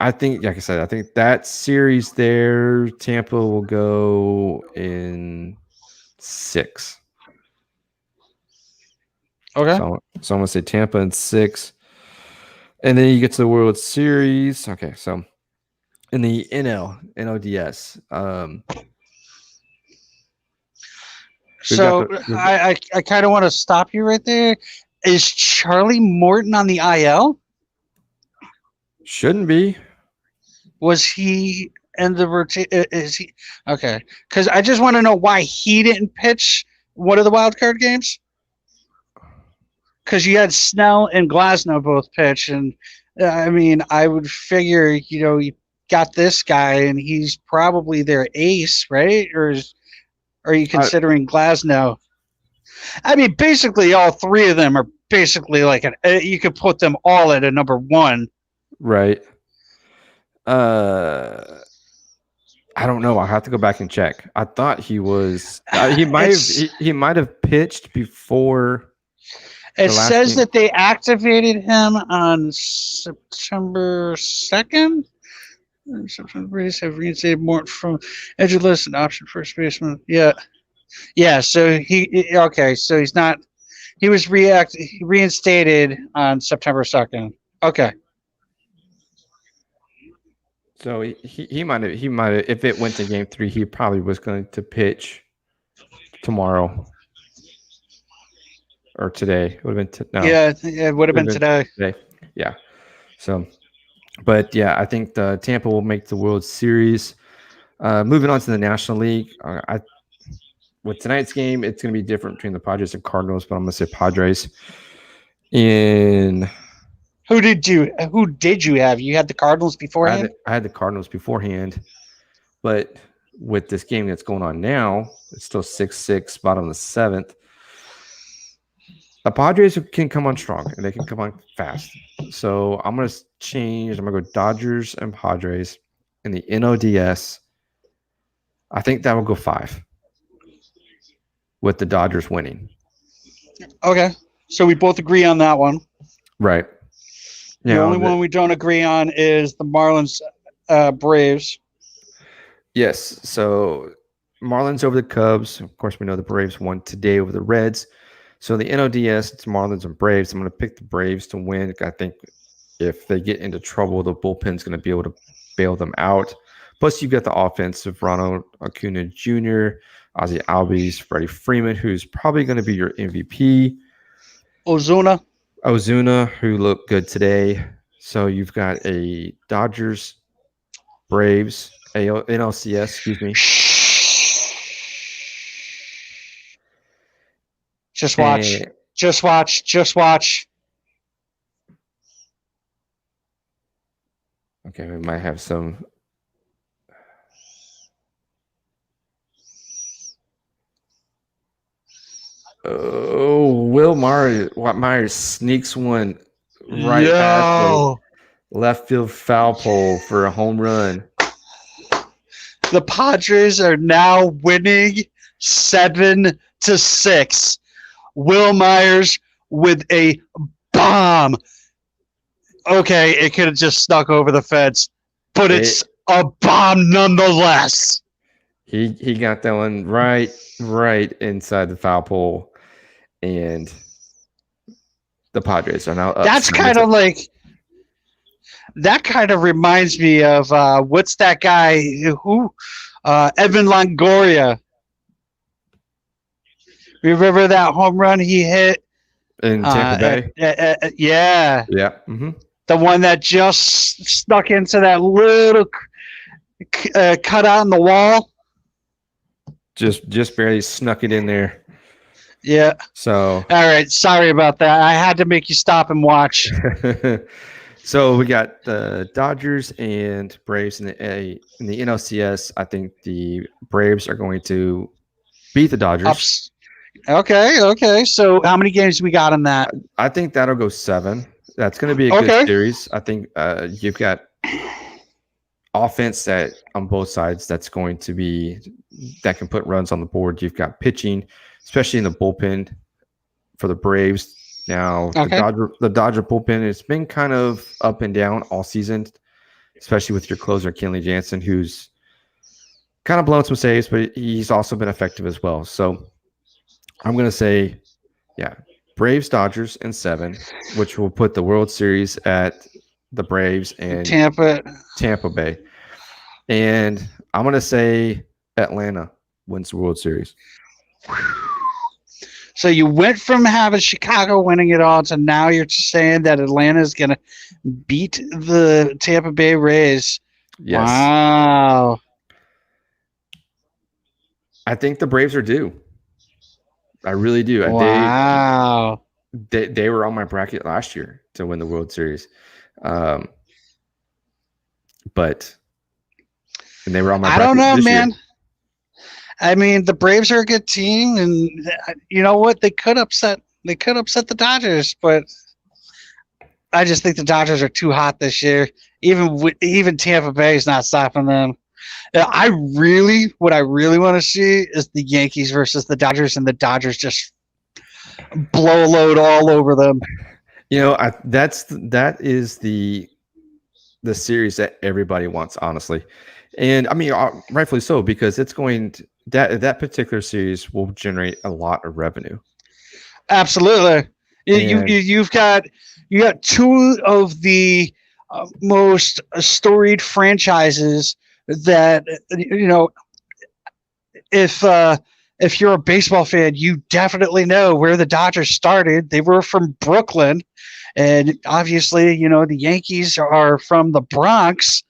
I think, like I said, I think that series there, Tampa will go in 6. Okay. So I'm gonna say Tampa in 6. And then you get to the World Series. Okay, so in the NLDS. So I kind of want to stop you right there. Is Charlie Morton on the IL? Shouldn't be. Was he in the rotation? Is he okay? Because I just want to know why he didn't pitch one of the wild card games. Because you had Snell and Glasnow both pitch, and I mean, I would figure, you got this guy, and he's probably their ace, right? Or are you considering Glasnow? I mean, basically, all three of them are basically like you could put them all at a number 1. Right. I don't know. I'll have to go back and check. I thought he was. He might have pitched before. It says that they activated him on September 2nd. Some Braves have reinstated Morton from edgeless and option first baseman. Yeah. So so he's not. He was reinstated on September 2nd. Okay. So he might have if it went to game 3, he probably was going to pitch tomorrow or today. It would have been Yeah, it would have been today. Yeah. So, but yeah, I think the Tampa will make the World Series. Moving on to the National League, with tonight's game, it's going to be different between the Padres and Cardinals, but I'm going to say Padres. Who did you have? You had the Cardinals beforehand? I had the Cardinals beforehand, but with this game that's going on now, it's still 6-6, bottom of the 7th. The Padres can come on strong, and they can come on fast. So I'm going to change. I'm going to go Dodgers and Padres in the NODS. I think that will go 5 with the Dodgers winning. Okay. So we both agree on that one. Right. The only one we don't agree on is the Marlins Braves. Yes. So Marlins over the Cubs. Of course, we know the Braves won today over the Reds. So the NODS, it's Marlins and Braves. I'm going to pick the Braves to win. I think if they get into trouble, the bullpen's going to be able to bail them out. Plus, you've got the offense of Ronald Acuna Jr., Ozzie Albies, Freddie Freeman, who's probably going to be your MVP. Ozuna, who looked good today. So you've got a Dodgers, Braves, NLCS, excuse me. Just watch. Just watch. Okay, we might have some. Oh, Will Myers sneaks one right past the left field foul pole for a home run. The Padres are now winning 7-6. Will Myers with a bomb. Okay, it could have just snuck over the fence, but it's a bomb nonetheless. He got that one right inside the foul pole, and the Padres are now up. That's kind of like that kind of reminds me of what's that guy who Evan Longoria. Remember that home run he hit? In Tampa Bay. Yeah, Yeah. Mm-hmm. the one that just stuck into that little cutout in the wall. Just barely snuck it in there. Yeah. So All right. Sorry about that. I had to make you stop and watch. so we got the Dodgers and Braves in the NLCS. I think the Braves are going to beat the Dodgers. Ups. Okay. So how many games we got in that? I think that'll go 7. That's going to be a good series. I think you've got offense that on both sides that can put runs on the board. You've got pitching, especially in the bullpen for the Braves. Now the Dodger bullpen, it's been kind of up and down all season, especially with your closer Kenley Jansen, who's kind of blown some saves, but he's also been effective as well. So I'm going to say, Braves Dodgers in 7, which will put the World Series at the Braves and Tampa Bay. And I'm going to say Atlanta wins the World Series. So you went from having Chicago winning it all to now you're saying that Atlanta is going to beat the Tampa Bay Rays. Yes. Wow. I think the Braves are due. I really do. Wow. They were on my bracket last year to win the World Series. And they were on my bracket. I don't know, man. Year. I mean, the Braves are a good team, and you know what? They could upset the Dodgers, but I just think the Dodgers are too hot this year. Even Tampa Bay is not stopping them. What I really want to see is the Yankees versus the Dodgers, and the Dodgers just blow a load all over them. You know, that is the series that everybody wants, honestly. And I mean, rightfully so, because it's going to, that particular series will generate a lot of revenue. Absolutely. You've got two of the most storied franchises that, you know, if you're a baseball fan, you definitely know where the Dodgers started. They were from Brooklyn, and obviously, you know, the Yankees are from the Bronx.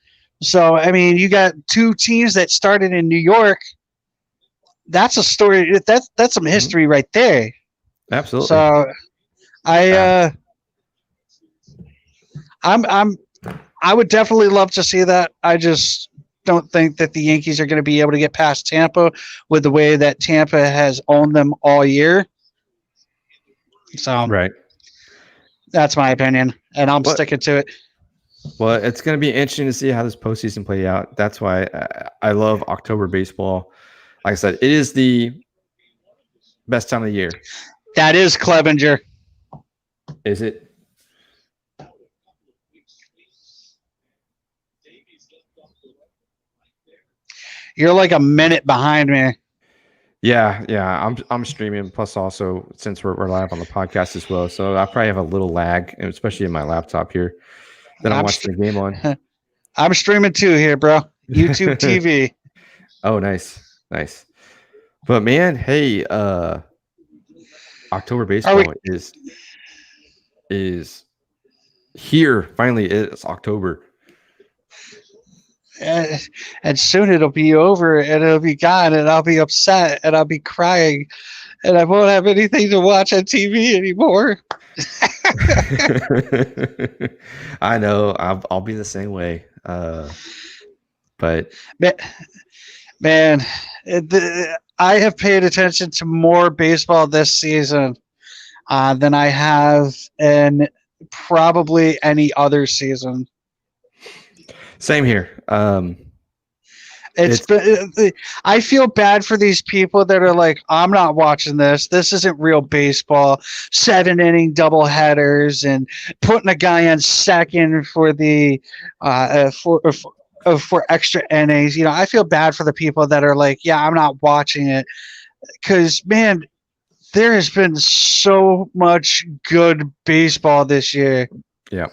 So, I mean, you got two teams that started in New York. That's a story. That's some history right there. Absolutely. So, I would definitely love to see that. I just don't think that the Yankees are going to be able to get past Tampa with the way that Tampa has owned them all year. So, right. That's my opinion, and I'm sticking to it. Well, it's going to be interesting to see how this postseason play out. That's why I love October baseball. Like I said, it is the best time of the year. That is Clevenger. Is it? You're like a minute behind me. Yeah. I'm streaming. Plus, also since we're live on the podcast as well, so I probably have a little lag, especially in my laptop here that I'm watching the game on. I'm streaming too here, bro. YouTube TV. Oh, nice. But man, hey, October baseball is here. Finally, it's October. And soon it'll be over, and it'll be gone, and I'll be upset, and I'll be crying, and I won't have anything to watch on TV anymore. I know. I'll be the same way. But man, I have paid attention to more baseball this season than I have in probably any other season. Same here. I feel bad for these people that are like, I'm not watching this. This isn't real baseball. 7-inning double headers and putting a guy on second for the for extra innings. You know, I feel bad for the people that are like, yeah, I'm not watching it, because man, there has been so much good baseball this year. Yeah.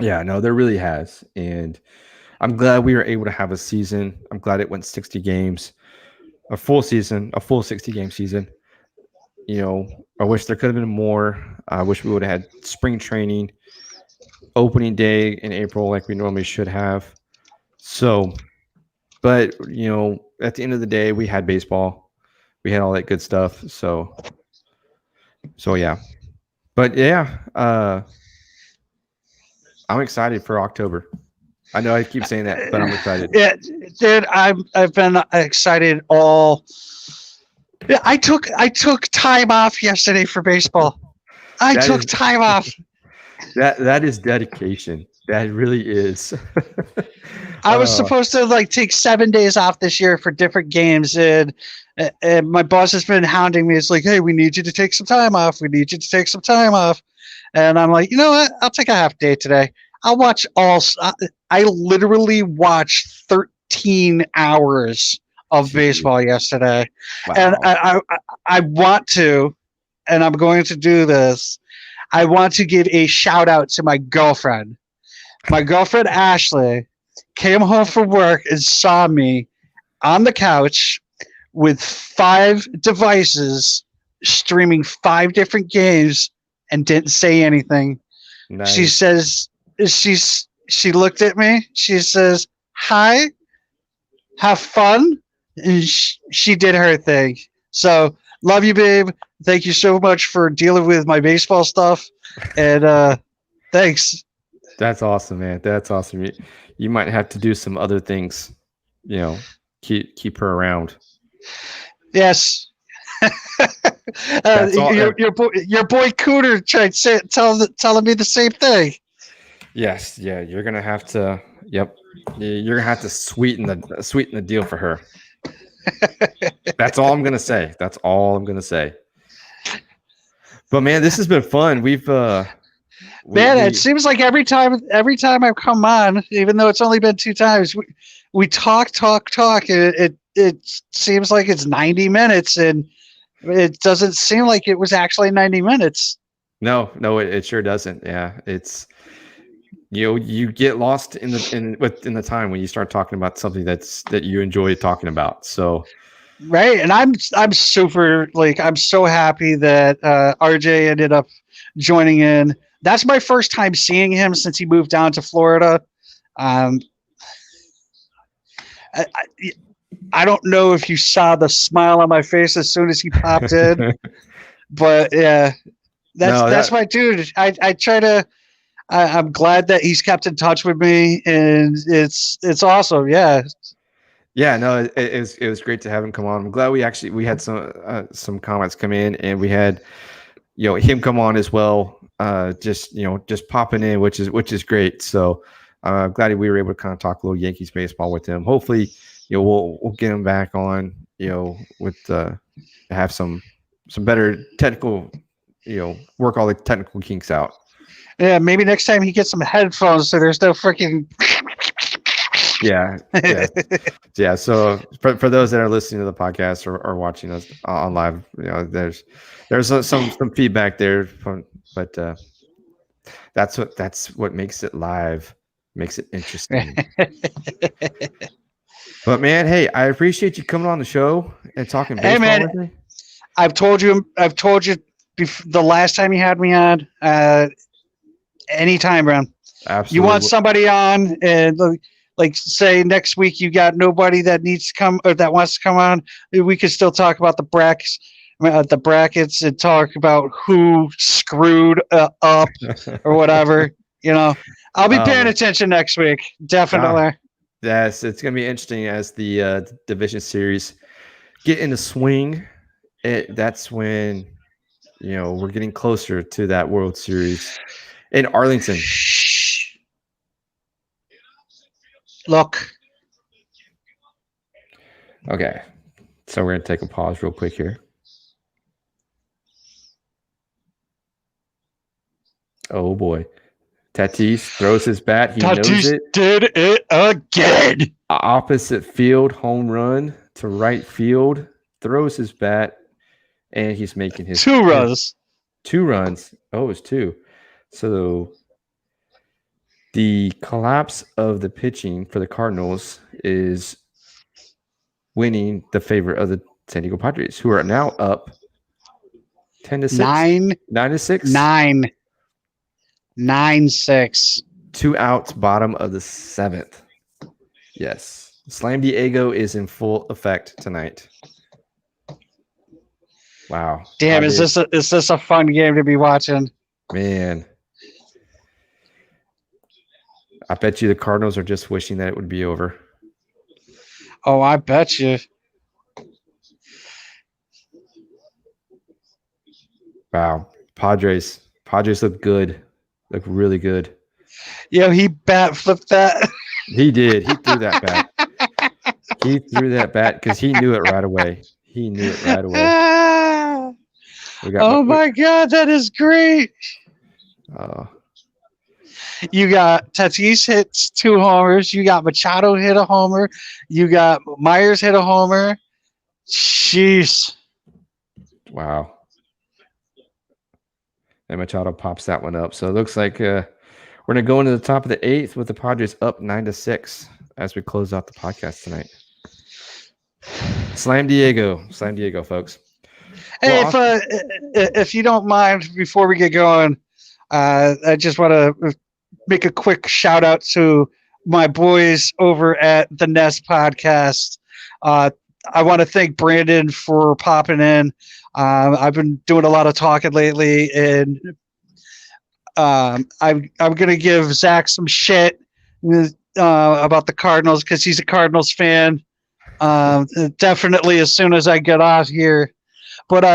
Yeah, no, there really has. And I'm glad we were able to have a season. I'm glad it went 60 games, a full season, a full 60 game season. I wish there could have been more. I wish we would have had spring training, opening day in April like we normally should have. So, but, at the end of the day, we had baseball. We had all that good stuff. So yeah. But yeah, I'm excited for October. I know I keep saying that, but I'm excited. Yeah, dude, I've been excited all. Yeah, I took time off yesterday for baseball. I That took is time off. that is dedication. That really is. I was uh, supposed to like take 7 days off this year for different games, and my boss has been hounding me. It's like, hey, we need you to take some time off. We need you to take some time off. And I'm like, you know what? I'll take a half day today. I'll watch all. I literally watched 13 hours of Gee, baseball yesterday, and wow. I want to, and I'm going to do this. I want to give a shout out to my girlfriend. My girlfriend Ashley came home from work and saw me on the couch with 5 devices streaming 5 different games and didn't say anything. She Nice. says she looked at me. She says, "Hi, have fun." And she did her thing. So, love you, babe. Thank you so much for dealing with my baseball stuff. And thanks. That's awesome, man. That's awesome. You might have to do some other things, you know, keep her around. Yes. That's all. Your boy Cooter tried telling me the same thing. Yes, yeah. You're gonna have to. Yep. You're gonna have to sweeten the deal for her. That's all I'm gonna say. That's all I'm gonna say. But man, this has been fun. Man, it We seems like every time I've come on, even though it's only been 2 times, we talk. It seems like it's 90 minutes, and it doesn't seem like it was actually 90 minutes. no, it sure doesn't. Yeah, it's you get lost in the time when you start talking about something that you enjoy talking about. So Right, and I'm super like I'm so happy that RJ ended up joining in. That's my first time seeing him since he moved down to Florida. Um, I, I don't know if you saw the smile on my face as soon as he popped in, but yeah, that's no, that's that my dude. I try to. I'm glad that he's kept in touch with me, and it's awesome. Yeah, yeah, no, it was great to have him come on. I'm glad we had some comments come in, and we had him come on as well. Just popping in, which is great. So I'm glad we were able to kind of talk a little Yankees baseball with him. Hopefully, we'll get him back on. With have some better technical, work all the technical kinks out. yeah. Maybe next time he gets some headphones, so there's no freaking. Yeah, yeah, yeah. So for those that are listening to the podcast or watching us on live, there's some feedback there, but that's what makes it live, makes it interesting. But man, hey, I appreciate you coming on the show and talking Hey baseball man, with me. I've told you the last time you had me on. Anytime, Ron. You want Absolutely. somebody on, and like say next week you got nobody that needs to come or that wants to come on. We could still talk about the brackets, and talk about who screwed up or whatever. I'll be paying um, attention next week. ah, Definitely. yes, it's gonna be interesting as the division series get in the swing. That's when we're getting closer to that World Series in Arlington. Shh. Look. Okay, so we're gonna take a pause real quick here. Oh boy, Tatis throws his bat. He knows Tatis it. did it again. Opposite field, home run to right field. Throws his bat, and he's making his 2 runs. 2 runs. Oh, it's two. So The collapse of the pitching for the Cardinals is winning the favor of the San Diego Padres, who are now up 10-6. 9-6. 9-6. 2 outs, bottom of the 7th. Yes. Slam Diego is in full effect tonight. Wow. Damn, is this a fun game to be watching? Man. I bet you the Cardinals are just wishing that it would be over. Oh, I bet you. Wow. Padres look good. Look really good. Yo, he bat flipped that. He did. He threw that bat. He threw that bat because he knew it right away. Oh my God, that is great. You got Tatis hits 2 homers. You got Machado hit a homer. You got Myers hit a homer. Jeez. Wow. And Machado pops that one up. So it looks like we're going to go into the top of the 8th with the Padres up 9-6 as we close out the podcast tonight. Slam Diego, folks. Hey, if you don't mind, before we get going, I just want to make a quick shout out to my boys over at the Nest podcast. I want to thank Brandon for popping in. I've been doing a lot of talking lately, and I'm going to give Zach some shit about the Cardinals because he's a Cardinals fan. Definitely as soon as I get off here. But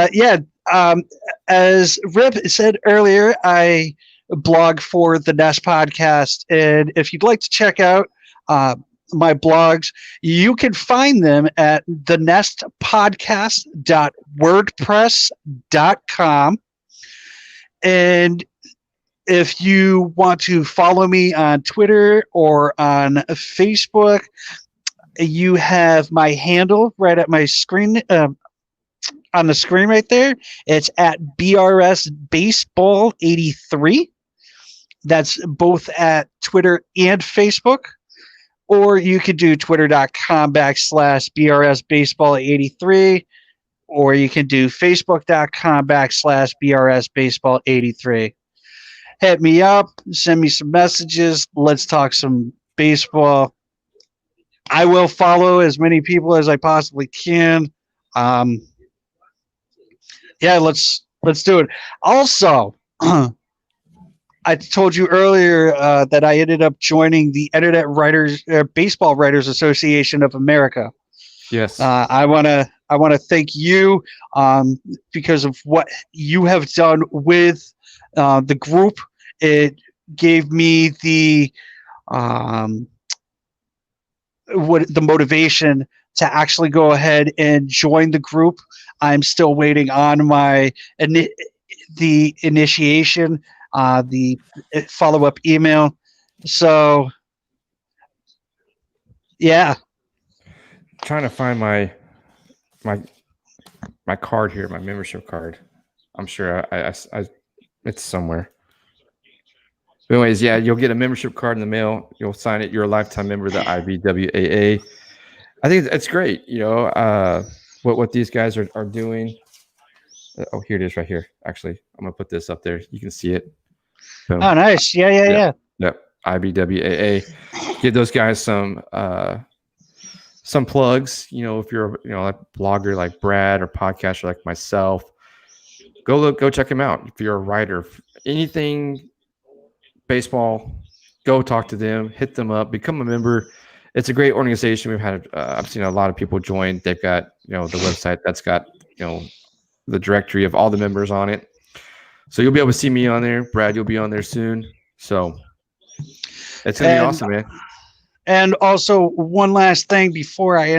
as Rip said earlier, I blog for the Nest podcast, and if you'd like to check out my blogs, you can find them at thenestpodcast.wordpress.com. And if you want to follow me on Twitter or on Facebook, you have my handle right at my screen, on the screen right there. It's at BRS Baseball 83. That's both at Twitter and Facebook. Or you could do twitter.com/BRS Baseball 83. Or you can do facebook.com/BRS Baseball 83. Hit me up, send me some messages. Let's talk some baseball. I will follow as many people as I possibly can. Let's do it. Also, I told you earlier that I ended up joining the Internet Writers Baseball Writers Association of America. Yes. I want to thank you because of what you have done with the group. It gave me the motivation to actually go ahead and join the group. I'm still waiting on the initiation, the follow-up email. So, yeah. Trying to find my card here, my membership card. I'm sure I it's somewhere. But anyways, yeah, you'll get a membership card in the mail. You'll sign it. You're a lifetime member of the IBWAA. I think it's great. You know, what these guys are doing. Oh, here it is right here. Actually, I'm going to put this up there. You can see it. Boom. Oh, nice. Yeah. Yep. IBWAA. Give those guys some plugs. You know, if you're a blogger like Brad or podcaster like myself, go check them out. If you're a writer, anything baseball, go talk to them, hit them up, become a member. It's a great organization. We've had I've seen a lot of people join. They've got the website that's got the directory of all the members on it. So you'll be able to see me on there. Brad, you'll be on there soon. So it's gonna be awesome, man. And also one last thing before we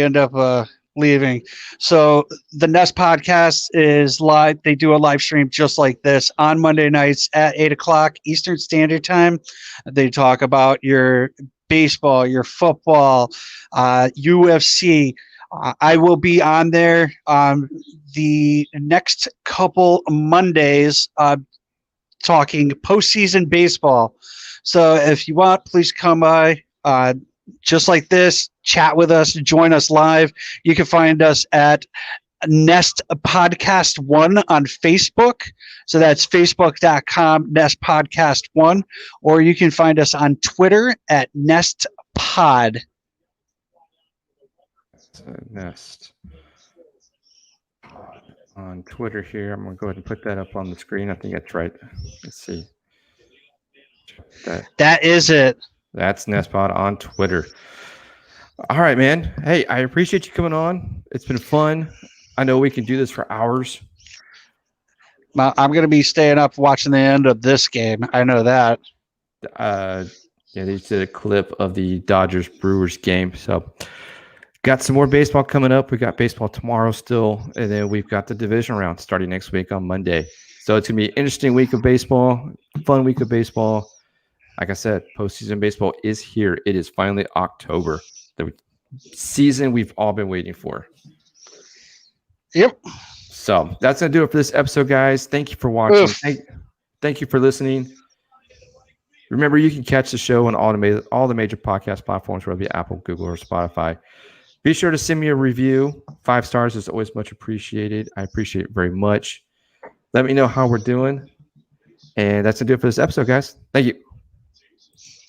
end up leaving. So the Nest podcast is live. They do a live stream just like this on Monday nights at 8:00 Eastern Standard Time. They talk about your baseball, your football, UFC. I will be on there the next couple Mondays talking postseason baseball. So if you want, please come by. Just like this, chat with us, join us live. You can find us at Nest Podcast 1 on Facebook. So that's facebook.com Nest Podcast 1. Or you can find us on Twitter at Nest Pod. Nest on Twitter here. I'm going to go ahead and put that up on the screen. I think that's right. Let's see. That is it. That's Nestpod on Twitter. All right, man. Hey, I appreciate you coming on. It's been fun. I know we can do this for hours. I'm going to be staying up watching the end of this game. I know that. Yeah, they did a clip of the Dodgers Brewers game. So, got some more baseball coming up. We got baseball tomorrow still, and then we've got the division round starting next week on Monday. So it's gonna be an interesting week of baseball, fun week of baseball. Like I said, postseason baseball is here. It is finally October, the season we've all been waiting for. Yep. So that's going to do it for this episode, guys. Thank you for watching. Thank you for listening. Remember, you can catch the show on all the major podcast platforms, whether it be Apple, Google, or Spotify. Be sure to send me a review. 5 stars is always much appreciated. I appreciate it very much. Let me know how we're doing. And that's going to do it for this episode, guys. Thank you.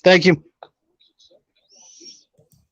Thank you.